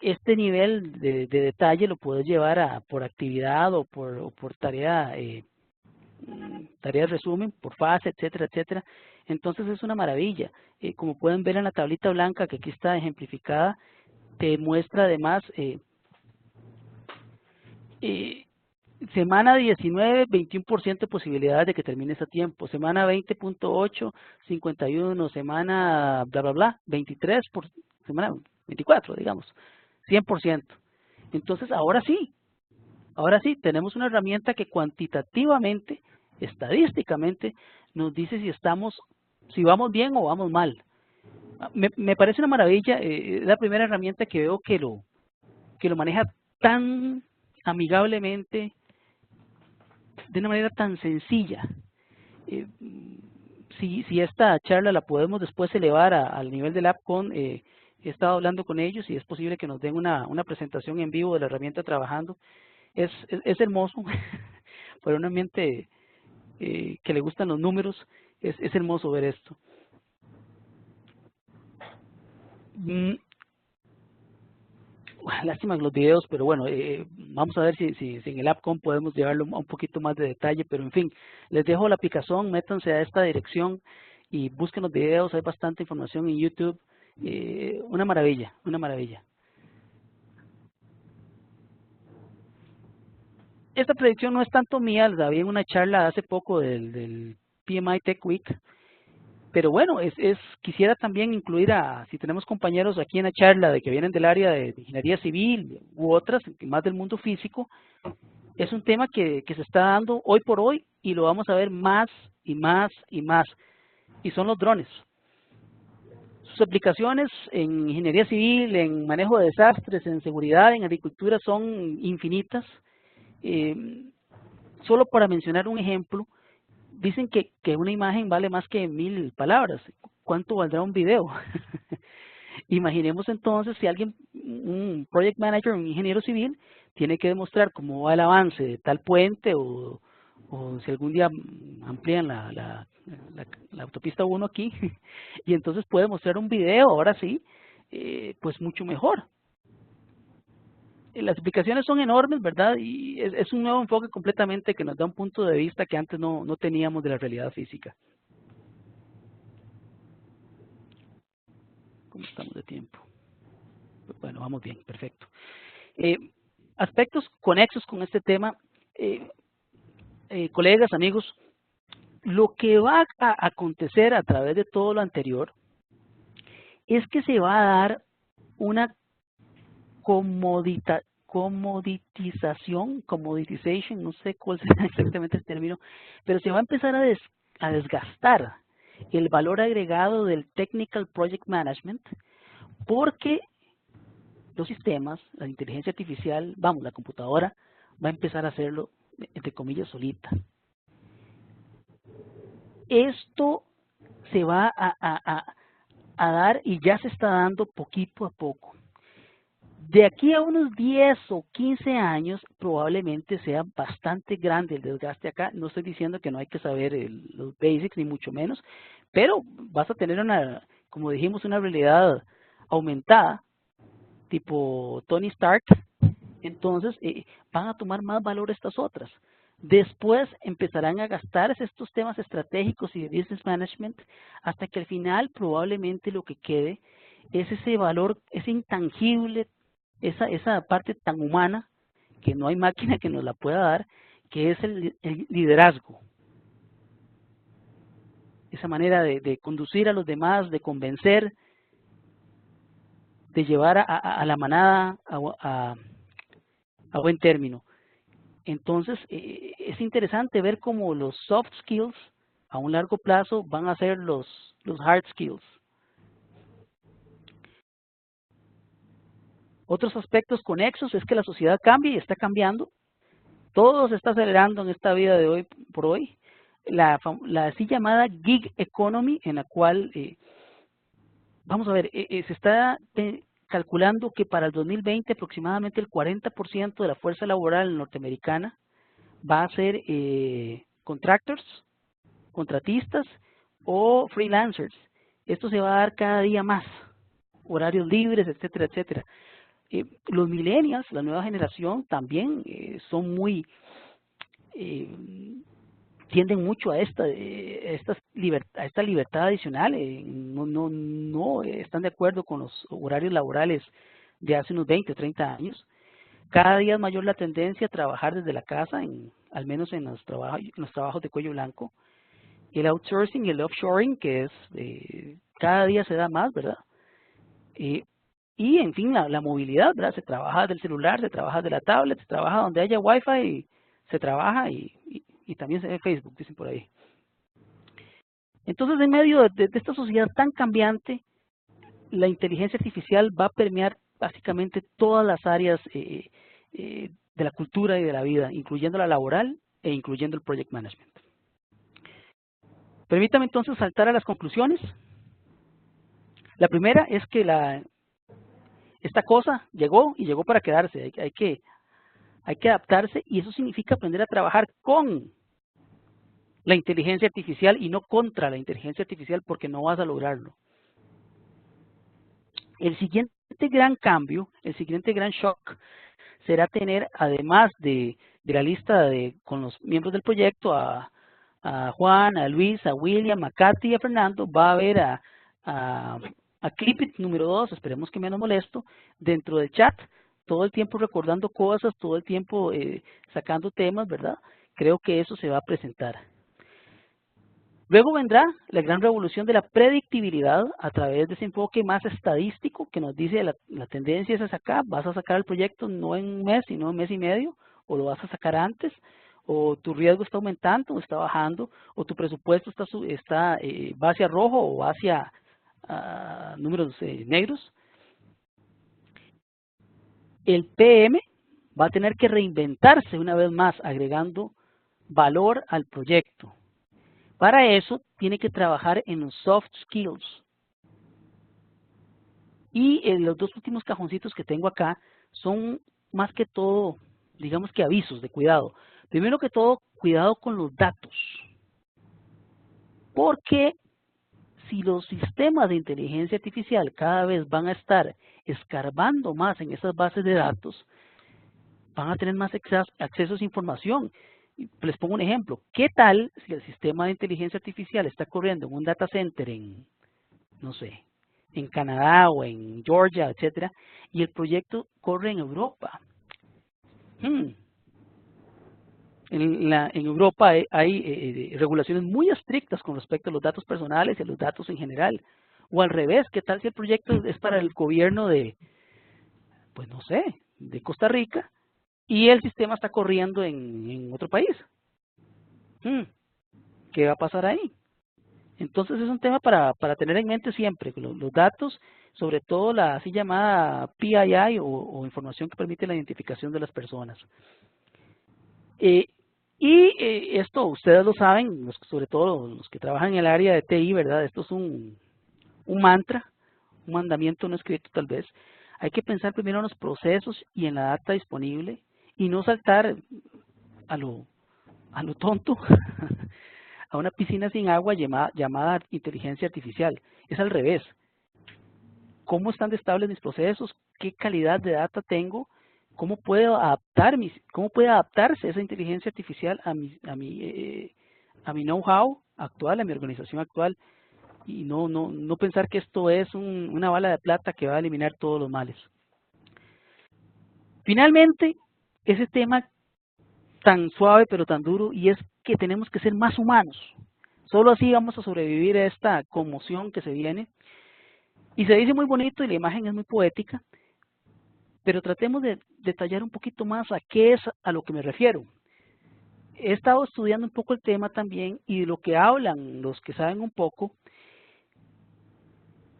Este nivel de detalle lo puedes llevar por actividad o por tarea, tarea de resumen, por fase, etcétera, etcétera. Entonces es una maravilla. Como pueden ver en la tablita blanca que aquí está ejemplificada, te muestra además semana 19, 21% de posibilidades de que termines a tiempo. Semana 20.8, 51. Semana bla, bla, bla, 23, semana 24, digamos, 100%. Entonces, ahora sí, tenemos una herramienta que cuantitativamente, estadísticamente, nos dice si vamos bien o vamos mal. Me parece una maravilla, es la primera herramienta que veo que lo maneja tan amigablemente, de una manera tan sencilla. Si esta charla la podemos después elevar al nivel del AppCon, he estado hablando con ellos y es posible que nos den una presentación en vivo de la herramienta trabajando. Es hermoso, para un ambiente que le gustan los números, es hermoso ver esto. Lástima los videos, pero bueno, vamos a ver si en el AppCon podemos llevarlo a un poquito más de detalle, pero en fin, les dejo la picazón, métanse a esta dirección y busquen los videos, hay bastante información en YouTube, una maravilla, una maravilla. Esta predicción no es tanto mía, la vi en una charla hace poco del PMI Tech Week, pero bueno, quisiera también incluir si tenemos compañeros aquí en la charla de que vienen del área de ingeniería civil u otras, más del mundo físico, es un tema que se está dando hoy por hoy y lo vamos a ver más y más y más, y son los drones. Sus aplicaciones en ingeniería civil, en manejo de desastres, en seguridad, en agricultura son infinitas. Solo para mencionar un ejemplo, dicen que una imagen vale más que 1000 palabras. ¿Cuánto valdrá un video? Imaginemos entonces si un project manager, un ingeniero civil, tiene que demostrar cómo va el avance de tal puente o si algún día amplían la autopista 1 aquí, y entonces puede mostrar un video, ahora sí, pues mucho mejor. Las aplicaciones son enormes, ¿verdad? Y es un nuevo enfoque completamente que nos da un punto de vista que antes no teníamos de la realidad física. ¿Cómo estamos de tiempo? Bueno, vamos bien, perfecto. Aspectos conexos con este tema, colegas, amigos, lo que va a acontecer a través de todo lo anterior es que se va a dar una commoditization, no sé cuál es exactamente el término, pero se va a empezar a desgastar el valor agregado del Technical Project Management, porque los sistemas, la inteligencia artificial, vamos, la computadora va a empezar a hacerlo, entre comillas, solita. Esto se va a dar y ya se está dando poquito a poco. De aquí a unos 10 o 15 años probablemente sea bastante grande el desgaste acá. No estoy diciendo que no hay que saber los basics, ni mucho menos, pero vas a tener una, como dijimos, una realidad aumentada, tipo Tony Stark. Entonces van a tomar más valor estas otras. Después empezarán a gastarse estos temas estratégicos y de business management hasta que al final probablemente lo que quede es ese valor, ese intangible, esa parte tan humana que no hay máquina que nos la pueda dar, que es el liderazgo. Esa manera de conducir a los demás, de convencer, de llevar a la manada a buen término. Entonces, es interesante ver cómo los soft skills a un largo plazo van a ser los hard skills. Otros aspectos conexos es que la sociedad cambia y está cambiando. Todo se está acelerando en esta vida de hoy por hoy. La así llamada gig economy, en la cual, vamos a ver, se está calculando que para el 2020 aproximadamente el 40% de la fuerza laboral norteamericana va a ser contractors, contratistas o freelancers. Esto se va a dar cada día más, horarios libres, etcétera, etcétera. Los millennials, la nueva generación, también son muy, tienden mucho a esta libertad adicional, no están de acuerdo con los horarios laborales de hace unos 20 o 30 años. Cada día es mayor la tendencia a trabajar desde la casa, al menos en los trabajos de cuello blanco. El outsourcing y el offshoring, que es cada día se da más, ¿verdad? Y en fin, la movilidad, ¿verdad? Se trabaja del celular, se trabaja de la tablet, se trabaja donde haya wifi, se trabaja y también se ve Facebook, dicen por ahí. Entonces, en medio de esta sociedad tan cambiante, la inteligencia artificial va a permear básicamente todas las áreas de la cultura y de la vida, incluyendo la laboral e incluyendo el project management. Permítame entonces saltar a las conclusiones. La primera es que esta cosa llegó y llegó para quedarse. Hay que adaptarse y eso significa aprender a trabajar con la inteligencia artificial y no contra la inteligencia artificial, porque no vas a lograrlo. El siguiente gran cambio, el siguiente gran shock será tener, además de la lista con los miembros del proyecto, a Juan, a Luis, a William, a Katy y a Fernando, va a haber a Clipit número 2, esperemos que menos molesto, dentro del chat, todo el tiempo recordando cosas, todo el tiempo sacando temas, ¿verdad? Creo que eso se va a presentar. Luego vendrá la gran revolución de la predictibilidad a través de ese enfoque más estadístico que nos dice la tendencia es hacia acá, vas a sacar el proyecto no en un mes, sino en un mes y medio, o lo vas a sacar antes, o tu riesgo está aumentando o está bajando, o tu presupuesto va hacia rojo o va hacia números negros. El PM va a tener que reinventarse una vez más, agregando valor al proyecto. Para eso tiene que trabajar en los soft skills. Y los dos últimos cajoncitos que tengo acá son más que todo, digamos que avisos de cuidado. Primero que todo, cuidado con los datos. Porque si los sistemas de inteligencia artificial cada vez van a estar escarbando más en esas bases de datos, van a tener más acceso a esa información. Les pongo un ejemplo. ¿Qué tal si el sistema de inteligencia artificial está corriendo en un data center en, no sé, en Canadá o en Georgia, etcétera, y el proyecto corre en Europa? En Europa hay regulaciones muy estrictas con respecto a los datos personales y a los datos en general. O al revés, ¿qué tal si el proyecto es para el gobierno de, pues no sé, de Costa Rica, y el sistema está corriendo en otro país? ¿Qué va a pasar ahí? Entonces es un tema para tener en mente siempre. Los datos sobre todo la así llamada PII o información que permite la identificación de las personas. Esto ustedes lo saben, sobre todo los que trabajan en el área de TI, ¿verdad? Esto es un mantra, un mandamiento no escrito tal vez. Hay que pensar primero en los procesos y en la data disponible y no saltar a lo tonto a una piscina sin agua llamada inteligencia artificial. Es al revés. ¿Cómo están de estables mis procesos? ¿Qué calidad de data tengo? ¿Cómo puede adaptarse esa inteligencia artificial a mi know-how actual, a mi organización actual? Y no pensar que esto es una bala de plata que va a eliminar todos los males. Finalmente, ese tema tan suave pero tan duro, y es que tenemos que ser más humanos. Solo así vamos a sobrevivir a esta conmoción que se viene. Y se dice muy bonito y la imagen es muy poética, pero tratemos de detallar un poquito más a qué es a lo que me refiero. He estado estudiando un poco el tema también y de lo que hablan los que saben un poco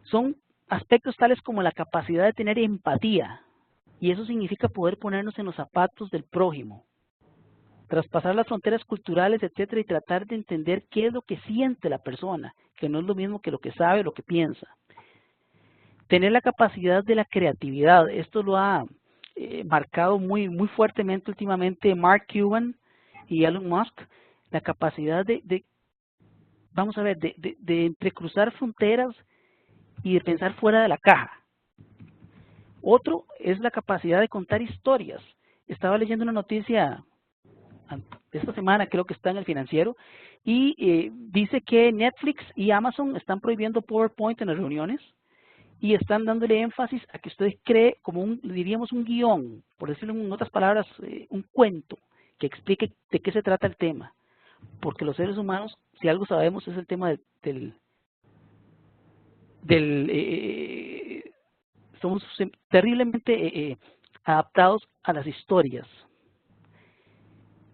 son aspectos tales como la capacidad de tener empatía, y eso significa poder ponernos en los zapatos del prójimo, traspasar las fronteras culturales, etcétera, y tratar de entender qué es lo que siente la persona, que no es lo mismo que lo que sabe o lo que piensa. Tener la capacidad de la creatividad, esto lo ha marcado muy fuertemente últimamente Mark Cuban y Elon Musk, la capacidad vamos a ver, de entrecruzar fronteras y de pensar fuera de la caja. Otro es la capacidad de contar historias. Estaba leyendo una noticia esta semana, creo que está en El Financiero, y dice que Netflix y Amazon están prohibiendo PowerPoint en las reuniones y están dándole énfasis a que usted cree como diríamos un guión, por decirlo en otras palabras, un cuento que explique de qué se trata el tema. Porque los seres humanos, si algo sabemos, es el tema somos terriblemente adaptados a las historias.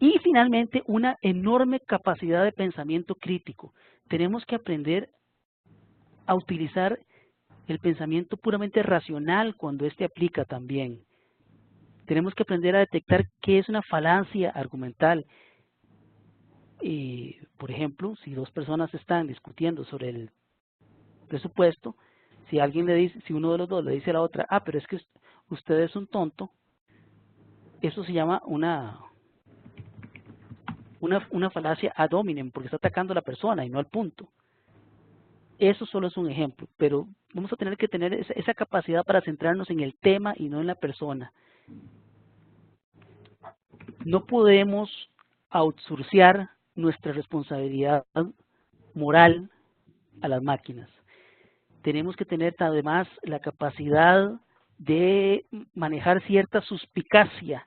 Y finalmente, una enorme capacidad de pensamiento crítico. Tenemos que aprender a utilizar el pensamiento puramente racional cuando éste aplica también. Tenemos que aprender a detectar qué es una falacia argumental. Por ejemplo, si dos personas están discutiendo sobre el presupuesto, si alguien le dice, si uno de los dos le dice a la otra, pero es que usted es un tonto, eso se llama una falacia ad hominem, porque está atacando a la persona y no al punto. Eso solo es un ejemplo, pero vamos a tener que tener esa capacidad para centrarnos en el tema y no en la persona. No podemos outsourcear nuestra responsabilidad moral a las máquinas. Tenemos que tener además la capacidad de manejar cierta suspicacia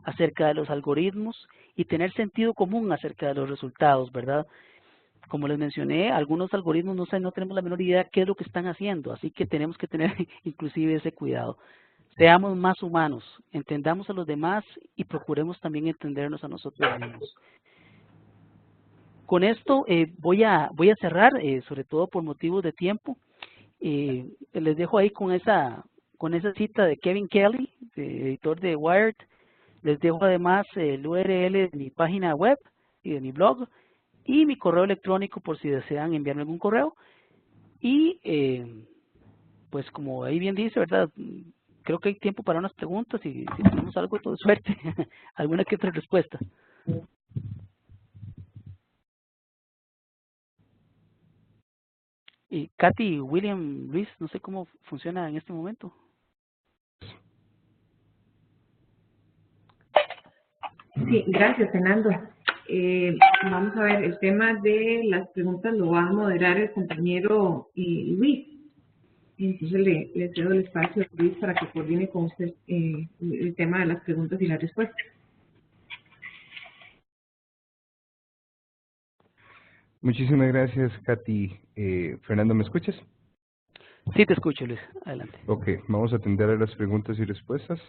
acerca de los algoritmos y tener sentido común acerca de los resultados, ¿verdad? Como les mencioné, algunos algoritmos no tenemos la menor idea qué es lo que están haciendo, así que tenemos que tener inclusive ese cuidado. Seamos más humanos, entendamos a los demás y procuremos también entendernos a nosotros mismos. Con esto voy a cerrar, sobre todo por motivos de tiempo. Les dejo ahí con esa cita de Kevin Kelly, editor de Wired. Les dejo además el URL de mi página web y de mi blog y mi correo electrónico por si desean enviarme algún correo. Y pues como ahí bien dice, ¿verdad? Creo que hay tiempo para unas preguntas y si tenemos algo de suerte, alguna que otra respuesta. Y Katy, William, Luis, no sé cómo funciona en este momento. Sí, gracias, Fernando. Vamos a ver, el tema de las preguntas lo va a moderar el compañero Luis. Entonces le cedo el espacio a Luis para que coordine con usted el tema de las preguntas y las respuestas. Muchísimas gracias, Katy. Fernando, ¿me escuchas? Sí, te escucho, Luis. Adelante. Ok, vamos a atender a las preguntas y respuestas.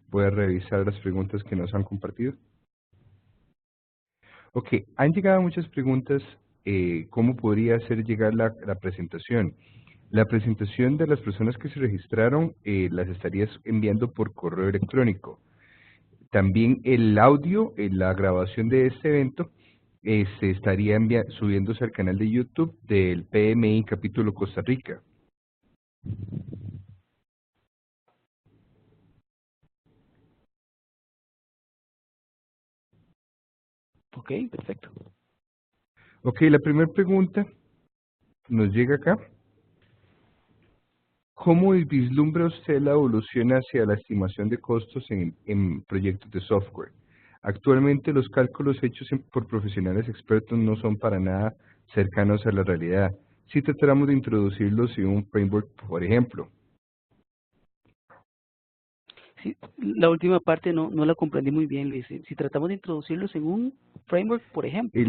Voy a revisar las preguntas que nos han compartido. Ok, han llegado muchas preguntas. ¿Cómo podría hacer llegar la presentación? La presentación de las personas que se registraron las estarías enviando por correo electrónico. También el audio, la grabación de este evento, se estaría subiéndose al canal de YouTube del PMI Capítulo Costa Rica. Ok, perfecto. Ok, la primera pregunta nos llega acá. ¿Cómo vislumbra usted la evolución hacia la estimación de costos en proyectos de software? Actualmente los cálculos hechos por profesionales expertos no son para nada cercanos a la realidad. Si tratamos de introducirlos en un framework, por ejemplo. Sí, la última parte no la comprendí muy bien, Luis. Si tratamos de introducirlos en un framework, por ejemplo.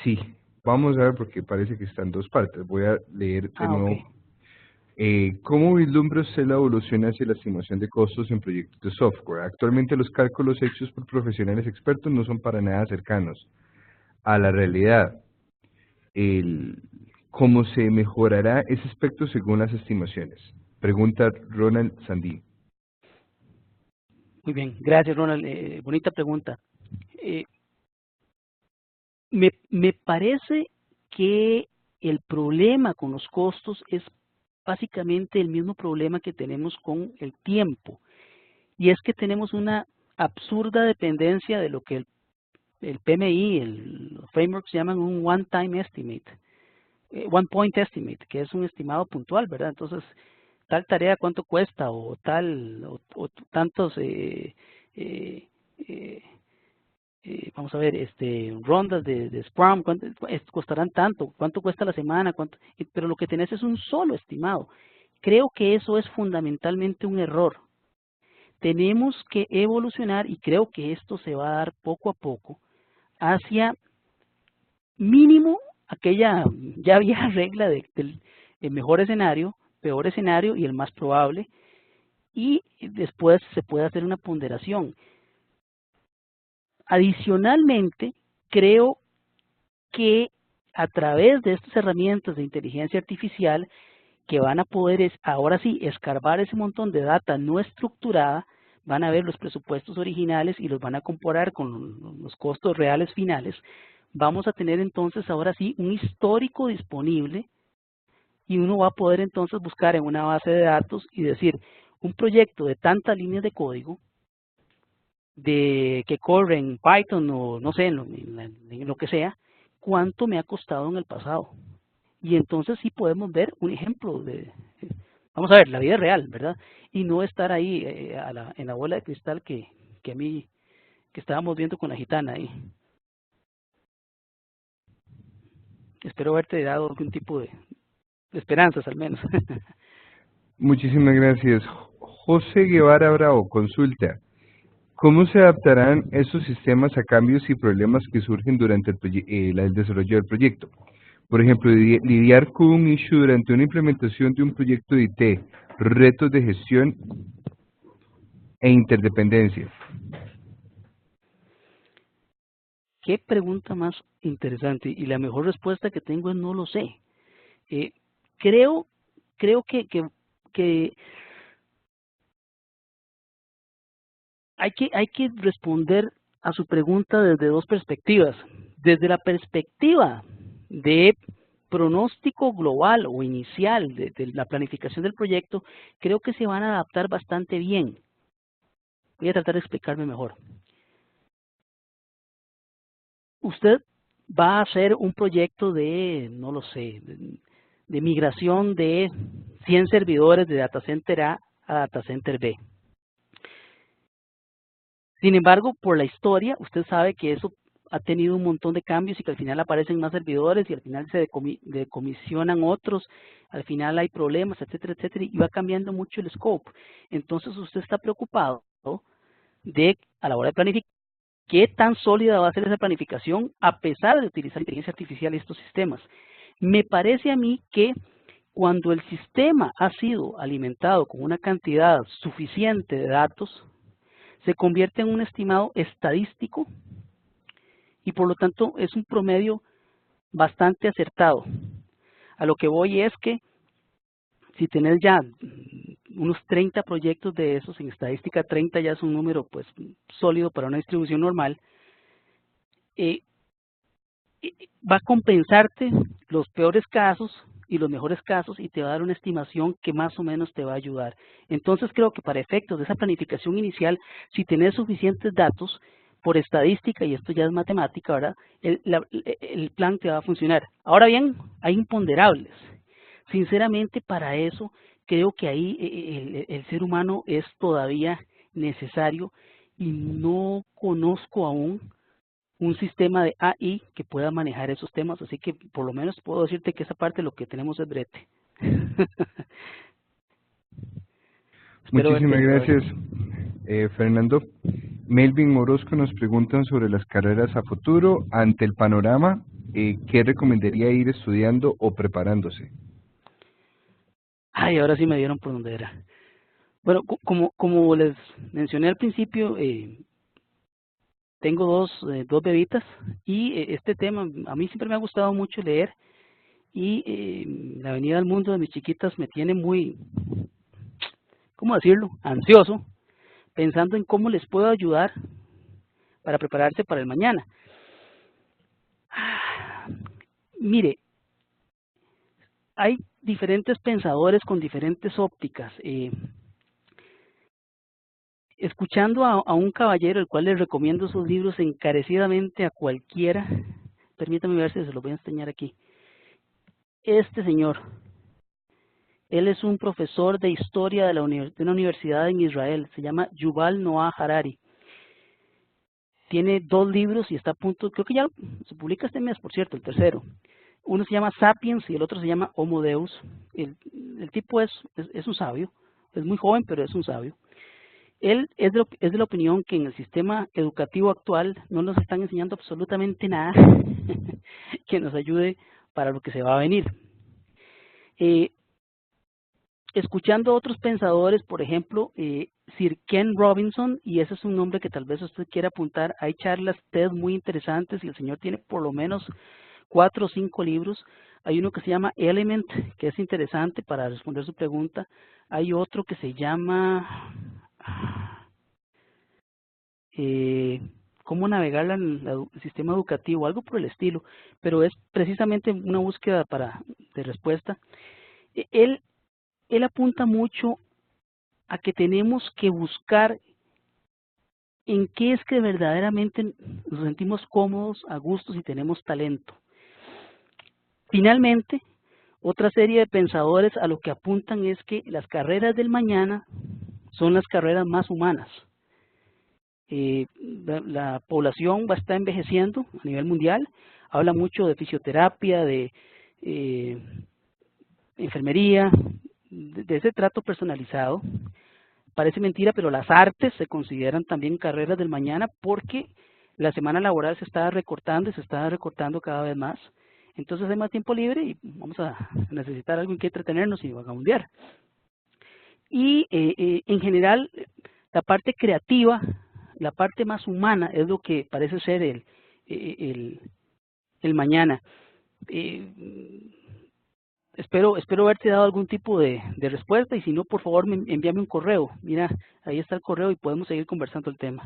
Sí, vamos a ver porque parece que están dos partes. Voy a leer de Ok. nuevo. ¿Cómo vislumbra usted la evolución hacia la estimación de costos en proyectos de software? Actualmente los cálculos hechos por profesionales expertos no son para nada cercanos a la realidad. ¿Cómo se mejorará ese aspecto según las estimaciones? Pregunta Ronald Sandí. Muy bien, gracias Ronald. Bonita pregunta. Me parece que el problema con los costos es básicamente el mismo problema que tenemos con el tiempo. Y es que tenemos una absurda dependencia de lo que el PMI, los frameworks llaman un one-time estimate, one point estimate, que es un estimado puntual, ¿verdad? Entonces, tal tarea cuánto cuesta o tantos vamos a ver, rondas de Scrum, costarán tanto, cuánto cuesta la semana, pero lo que tenés es un solo estimado. Creo que eso es fundamentalmente un error. Tenemos que evolucionar y creo que esto se va a dar poco a poco hacia mínimo aquella ya vieja regla del mejor escenario, peor escenario y el más probable, y después se puede hacer una ponderación. Adicionalmente, creo que a través de estas herramientas de inteligencia artificial que van a poder ahora sí escarbar ese montón de data no estructurada, van a ver los presupuestos originales y los van a comparar con los costos reales finales. Vamos a tener entonces ahora sí un histórico disponible y uno va a poder entonces buscar en una base de datos y decir un proyecto de tantas líneas de código que corre en Python o no sé, en lo que sea, cuánto me ha costado en el pasado. Y entonces sí podemos ver un ejemplo vamos a ver, la vida real, ¿verdad? Y no estar ahí en la bola de cristal que estábamos viendo con la gitana ahí. Espero haberte dado algún tipo de esperanzas al menos. Muchísimas gracias. José Guevara Bravo, consulta. ¿Cómo se adaptarán estos sistemas a cambios y problemas que surgen durante el desarrollo del proyecto? Por ejemplo, lidiar con un issue durante una implementación de un proyecto de IT, retos de gestión e interdependencia. Qué pregunta más interesante, y la mejor respuesta que tengo es no lo sé. Creo que hay que responder a su pregunta desde dos perspectivas. Desde la perspectiva de pronóstico global o inicial de la planificación del proyecto, creo que se van a adaptar bastante bien. Voy a tratar de explicarme mejor. Usted va a hacer un proyecto de, no lo sé, de migración de 100 servidores de Data Center A a Data Center B. Sin embargo, por la historia, usted sabe que eso ha tenido un montón de cambios y que al final aparecen más servidores y al final se decomisionan otros, al final hay problemas, etcétera, etcétera, y va cambiando mucho el scope. Entonces usted está preocupado de, a la hora de planificar, qué tan sólida va a ser esa planificación a pesar de utilizar inteligencia artificial y estos sistemas. Me parece a mí que cuando el sistema ha sido alimentado con una cantidad suficiente de datos, se convierte en un estimado estadístico y por lo tanto es un promedio bastante acertado. A lo que voy es que si tenés ya unos 30 proyectos de esos, en estadística 30 ya es un número pues sólido para una distribución normal, va a compensarte los peores casos y los mejores casos y te va a dar una estimación que más o menos te va a ayudar. Entonces creo que para efectos de esa planificación inicial, si tenés suficientes datos por estadística, y esto ya es matemática, ¿verdad? El plan te va a funcionar. Ahora bien, hay imponderables. Sinceramente, para eso creo que ahí el ser humano es todavía necesario y no conozco aún un sistema de AI que pueda manejar esos temas, así que por lo menos puedo decirte que esa parte lo que tenemos es brete. Espero Muchísimas verte hoy. gracias, Fernando. Melvin Morosco nos preguntan sobre las carreras a futuro. Ante el panorama, ¿qué recomendaría ir estudiando o preparándose? Ay, ahora sí me dieron por donde era. Bueno, como les mencioné al principio, tengo dos bebitas y este tema, a mí siempre me ha gustado mucho leer y la venida al mundo de mis chiquitas me tiene muy, ¿cómo decirlo?, ansioso, pensando en cómo les puedo ayudar para prepararse para el mañana. Mire, hay diferentes pensadores con diferentes ópticas. Escuchando a un caballero, el cual les recomiendo sus libros encarecidamente a cualquiera, permítame ver si se los voy a enseñar aquí. Este señor, él es un profesor de historia de una universidad en Israel, se llama Yuval Noah Harari. Tiene 2 libros y está a punto, creo que ya se publica este mes, por cierto, el tercero. Uno se llama Sapiens y el otro se llama Homo Deus. El tipo es un sabio, es muy joven, pero es un sabio. Él es de la opinión que en el sistema educativo actual no nos están enseñando absolutamente nada que nos ayude para lo que se va a venir. Escuchando a otros pensadores, por ejemplo, Sir Ken Robinson, y ese es un nombre que tal vez usted quiera apuntar, hay charlas TED muy interesantes y el señor tiene por lo menos 4 o 5 libros. Hay uno que se llama Element, que es interesante para responder su pregunta. Hay otro que se llama cómo navegar el sistema educativo, algo por el estilo, pero es precisamente una búsqueda de respuesta. Él apunta mucho a que tenemos que buscar en qué es que verdaderamente nos sentimos cómodos, a gusto y tenemos talento. Finalmente, otra serie de pensadores a lo que apuntan es que las carreras del mañana son las carreras más humanas. La población va a estar envejeciendo a nivel mundial, habla mucho de fisioterapia, de enfermería, de ese trato personalizado. Parece mentira, pero las artes se consideran también carreras del mañana porque la semana laboral se está recortando y se está recortando cada vez más. Entonces hay más tiempo libre y vamos a necesitar algo en que entretenernos y vagabundear. Y en general, la parte creativa, la parte más humana es lo que parece ser el mañana. Espero haberte dado algún tipo de respuesta y si no, por favor, envíame un correo. Mira, ahí está el correo y podemos seguir conversando el tema.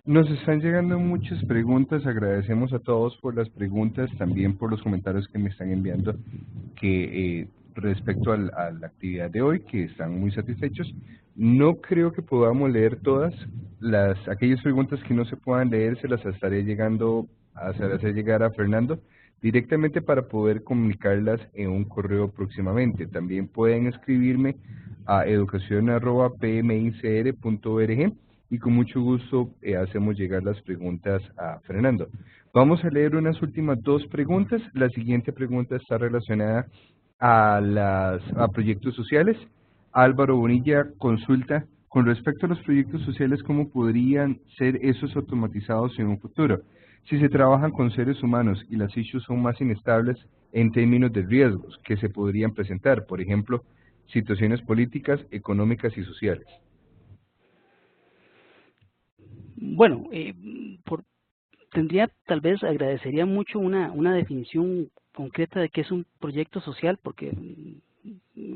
Nos están llegando muchas preguntas, agradecemos a todos por las preguntas, también por los comentarios que me están enviando que respecto a la actividad de hoy, que están muy satisfechos. No creo que podamos leer todas, aquellas preguntas que no se puedan leer se las estaré hacer llegar a Fernando directamente para poder comunicarlas en un correo próximamente. También pueden escribirme a educacion@pmicr.org y con mucho gusto hacemos llegar las preguntas a Fernando. Vamos a leer unas últimas 2 preguntas. La siguiente pregunta está relacionada a proyectos sociales. Álvaro Bonilla consulta, con respecto a los proyectos sociales, ¿cómo podrían ser esos automatizados en un futuro? Si se trabajan con seres humanos y las issues son más inestables en términos de riesgos que se podrían presentar, por ejemplo, situaciones políticas, económicas y sociales. Bueno, agradecería mucho una definición concreta de qué es un proyecto social, porque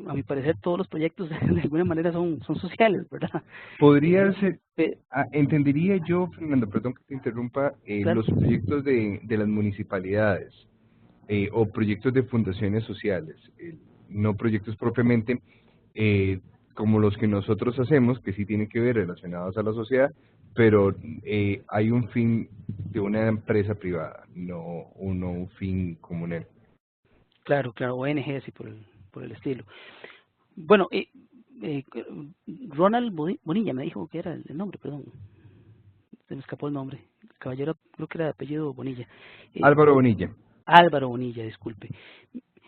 a mi parecer todos los proyectos de alguna manera son sociales, ¿verdad? Podría ser, Pe- entendería yo, Fernando, perdón que te interrumpa, claro. los proyectos de las municipalidades o proyectos de fundaciones sociales, no proyectos propiamente como los que nosotros hacemos, que sí tienen que ver relacionados a la sociedad, pero hay un fin de una empresa privada, no un fin comunal. Claro, claro, ONGs y por el estilo. Bueno, eh, Ronald Bonilla me dijo que era el nombre, perdón, se me escapó el nombre. El caballero, creo que era de apellido Bonilla. Álvaro Bonilla. Álvaro Bonilla, disculpe.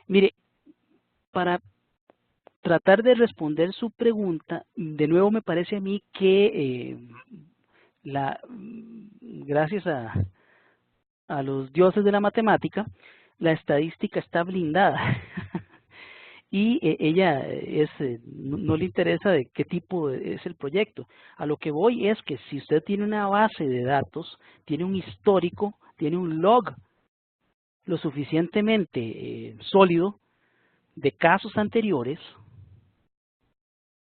Mire, para tratar de responder su pregunta, de nuevo me parece a mí que gracias a los dioses de la matemática, la estadística está blindada. Y ella no le interesa de qué tipo es el proyecto. A lo que voy es que si usted tiene una base de datos, tiene un histórico, tiene un log lo suficientemente sólido de casos anteriores,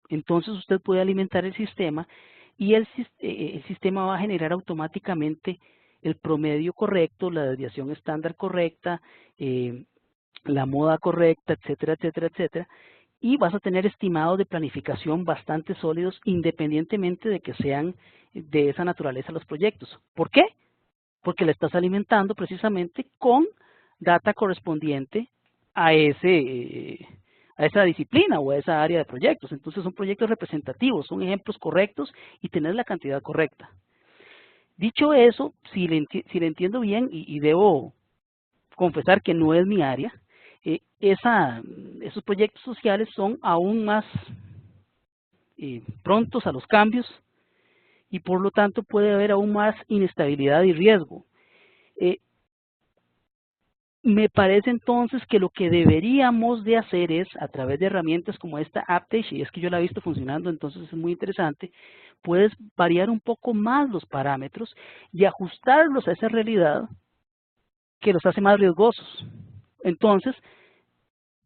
entonces usted puede alimentar el sistema y el sistema va a generar automáticamente el promedio correcto, la desviación estándar correcta, la moda correcta, etcétera, etcétera, etcétera, y vas a tener estimados de planificación bastante sólidos independientemente de que sean de esa naturaleza los proyectos. ¿Por qué? Porque le estás alimentando precisamente con data correspondiente a esa disciplina o a esa área de proyectos. Entonces son proyectos representativos, son ejemplos correctos y tener la cantidad correcta. Dicho eso, si le entiendo bien y debo confesar que no es mi área, esos proyectos sociales son aún más prontos a los cambios y por lo tanto puede haber aún más inestabilidad y riesgo. Me parece entonces que lo que deberíamos de hacer es, a través de herramientas como esta Aptech, y es que yo la he visto funcionando, entonces es muy interesante, puedes variar un poco más los parámetros y ajustarlos a esa realidad que los hace más riesgosos. Entonces,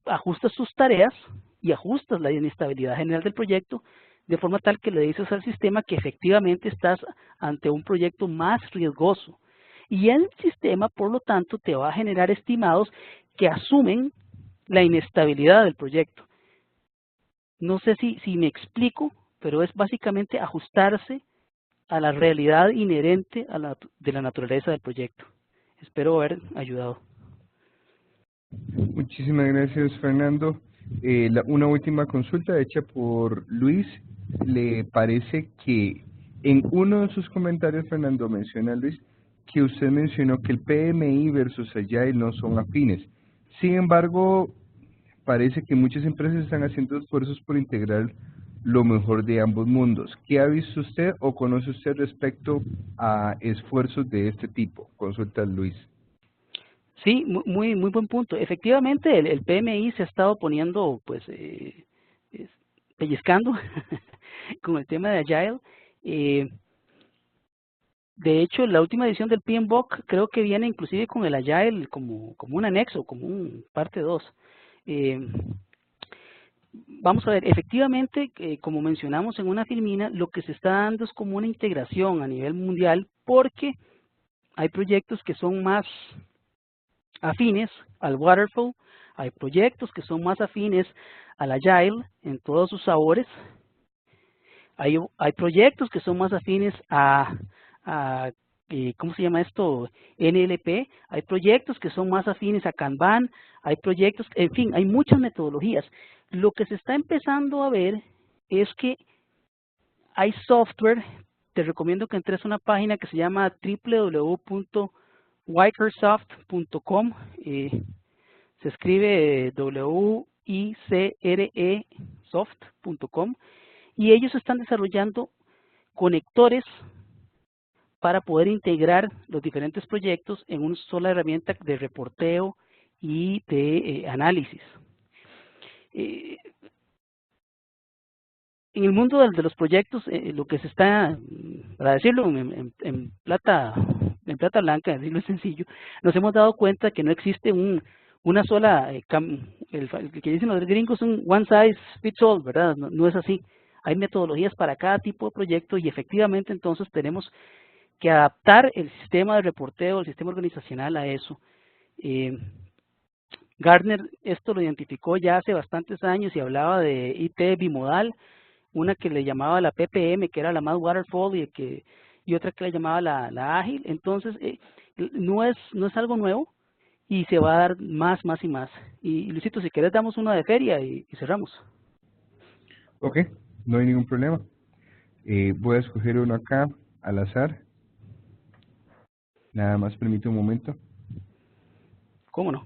ajustas tus tareas y ajustas la inestabilidad general del proyecto de forma tal que le dices al sistema que efectivamente estás ante un proyecto más riesgoso. Y el sistema, por lo tanto, te va a generar estimados que asumen la inestabilidad del proyecto. No sé si me explico, pero es básicamente ajustarse a la realidad inherente de la naturaleza del proyecto. Espero haber ayudado. Muchísimas gracias, Fernando. Una última consulta hecha por Luis. ¿Le parece que en uno de sus comentarios, Fernando, menciona, Luis, que usted mencionó que el PMI versus Agile no son afines? Sin embargo, parece que muchas empresas están haciendo esfuerzos por integrar lo mejor de ambos mundos. ¿Qué ha visto usted o conoce usted respecto a esfuerzos de este tipo? Consulta Luis. Sí, muy buen punto. Efectivamente, el PMI se ha estado poniendo, pues, pellizcando con el tema de Agile. De hecho, la última edición del PMBOK creo que viene inclusive con el Agile como un anexo, como un parte 2. Vamos a ver, efectivamente, como mencionamos en una filmina, lo que se está dando es como una integración a nivel mundial porque hay proyectos que son más afines al Waterfall, hay proyectos que son más afines al Agile en todos sus sabores, hay proyectos que son más afines a ¿cómo se llama esto? NLP, hay proyectos que son más afines a Kanban, hay proyectos, en fin, hay muchas metodologías. Lo que se está empezando a ver es que hay software, te recomiendo que entres a una página que se llama www.wicresoft.com, se escribe WICRE soft.com, y ellos están desarrollando conectores para poder integrar los diferentes proyectos en una sola herramienta de reporteo y de análisis. En el mundo de los proyectos, lo que se está, para decirlo en plata blanca, decirlo sencillo, nos hemos dado cuenta que no existe un una sola, el que dicen los gringos es un one size fits all, ¿verdad? No, no es así. Hay metodologías para cada tipo de proyecto y efectivamente entonces tenemos que adaptar el sistema de reporteo, el sistema organizacional a eso. Gartner esto lo identificó ya hace bastantes años y hablaba de IT bimodal, una que le llamaba la PPM, que era la más waterfall, y otra que le llamaba la ágil. Entonces, no es algo nuevo y se va a dar más y más. Y Luisito, si querés damos una de feria y cerramos. Ok, no hay ningún problema. Voy a escoger uno acá al azar. Nada más permite un momento. ¿Cómo no?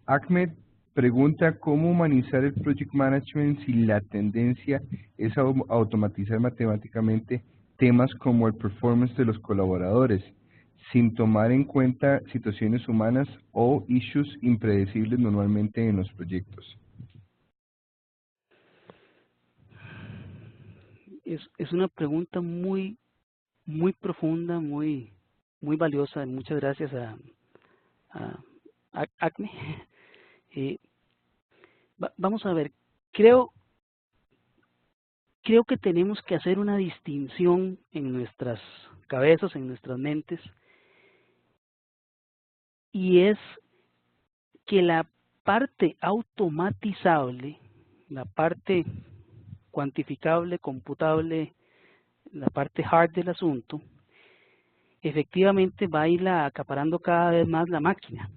Ahmed pregunta cómo humanizar el project management si la tendencia es a automatizar matemáticamente temas como el performance de los colaboradores, sin tomar en cuenta situaciones humanas o issues impredecibles normalmente en los proyectos. Es una pregunta muy profunda, muy valiosa. Muchas gracias a Acme. Vamos a ver, creo que tenemos que hacer una distinción en nuestras cabezas, en nuestras mentes, y es que la parte automatizable, la parte cuantificable, computable, la parte hard del asunto, efectivamente va a ir acaparando cada vez más la máquina.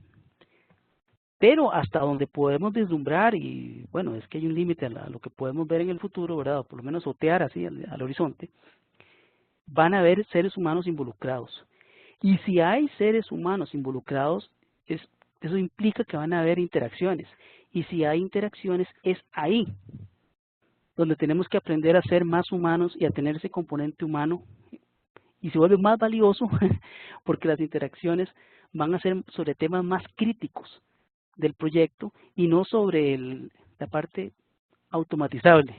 Pero hasta donde podemos vislumbrar, y bueno, es que hay un límite a lo que podemos ver en el futuro, ¿verdad? O por lo menos otear así al horizonte, van a haber seres humanos involucrados. Y si hay seres humanos involucrados, eso implica que van a haber interacciones. Y si hay interacciones, es ahí donde tenemos que aprender a ser más humanos y a tener ese componente humano. Y se vuelve más valioso porque las interacciones van a ser sobre temas más críticos del proyecto y no sobre la parte automatizable.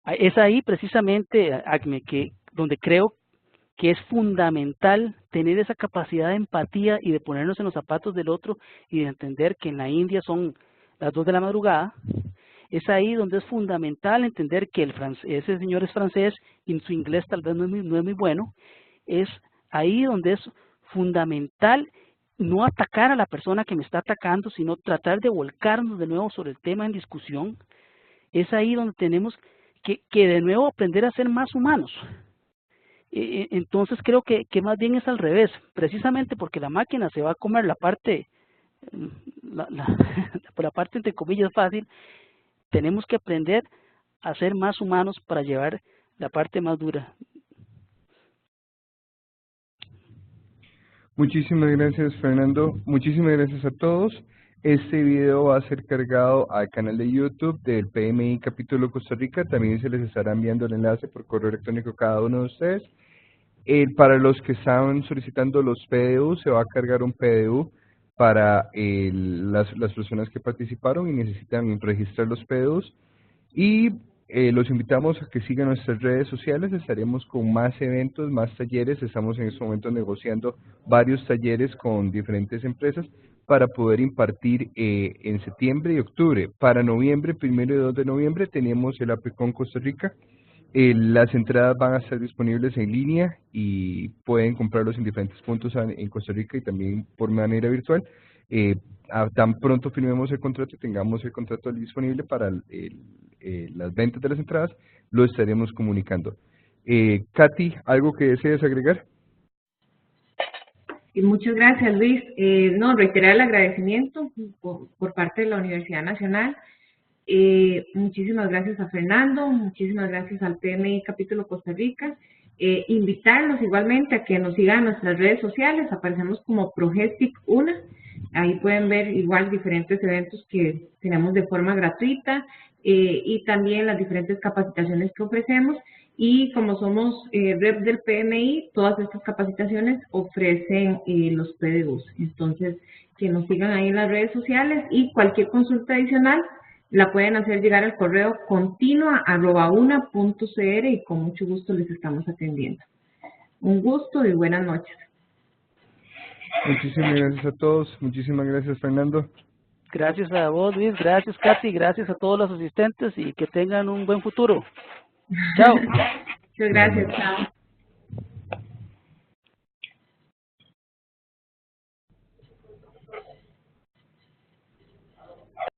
Es ahí precisamente, Acme, donde creo que es fundamental tener esa capacidad de empatía y de ponernos en los zapatos del otro y de entender que en la India son las 2 de la madrugada. Es ahí donde es fundamental entender que ese señor es francés y su inglés tal vez no es muy bueno. Es ahí donde es fundamental no atacar a la persona que me está atacando, sino tratar de volcarnos de nuevo sobre el tema en discusión. Es ahí donde tenemos que de nuevo aprender a ser más humanos. Entonces creo que más bien es al revés, precisamente porque la máquina se va a comer la parte, la parte entre comillas fácil. Tenemos que aprender a ser más humanos para llevar la parte más dura. Muchísimas gracias, Fernando. Muchísimas gracias a todos. Este video va a ser cargado al canal de YouTube del PMI Capítulo Costa Rica. También se les estará enviando el enlace por correo electrónico a cada uno de ustedes. Para los que estaban solicitando los PDU, se va a cargar un PDU para las personas que participaron y necesitan registrar los PDUs. Y los invitamos a que sigan nuestras redes sociales. Estaremos con más eventos, más talleres. Estamos en este momento negociando varios talleres con diferentes empresas para poder impartir en septiembre y octubre. Para noviembre, 1 y 2 de noviembre, tenemos el APECON Costa Rica. Las entradas van a estar disponibles en línea y pueden comprarlos en diferentes puntos en Costa Rica y también por manera virtual. Tan pronto firmemos el contrato y tengamos el contrato disponible para las ventas de las entradas, lo estaremos comunicando. Katy, ¿algo que desees agregar? Y muchas gracias, Luis. Reiterar el agradecimiento por parte de la Universidad Nacional. Muchísimas gracias a Fernando, muchísimas gracias al PMI Capítulo Costa Rica. Invitarlos igualmente a que nos sigan en nuestras redes sociales. Aparecemos como Progestic 1. Ahí pueden ver igual diferentes eventos que tenemos de forma gratuita y también las diferentes capacitaciones que ofrecemos. Y como somos rep del PMI, todas estas capacitaciones ofrecen los PDUs. Entonces, que nos sigan ahí en las redes sociales y cualquier consulta adicional la pueden hacer llegar al correo continua@una.cr y con mucho gusto les estamos atendiendo. Un gusto y buenas noches. Muchísimas gracias a todos. Muchísimas gracias, Fernando. Gracias a vos, Luis. Gracias, Katy. Gracias a todos los asistentes y que tengan un buen futuro. Chao. Muchas gracias. Chao.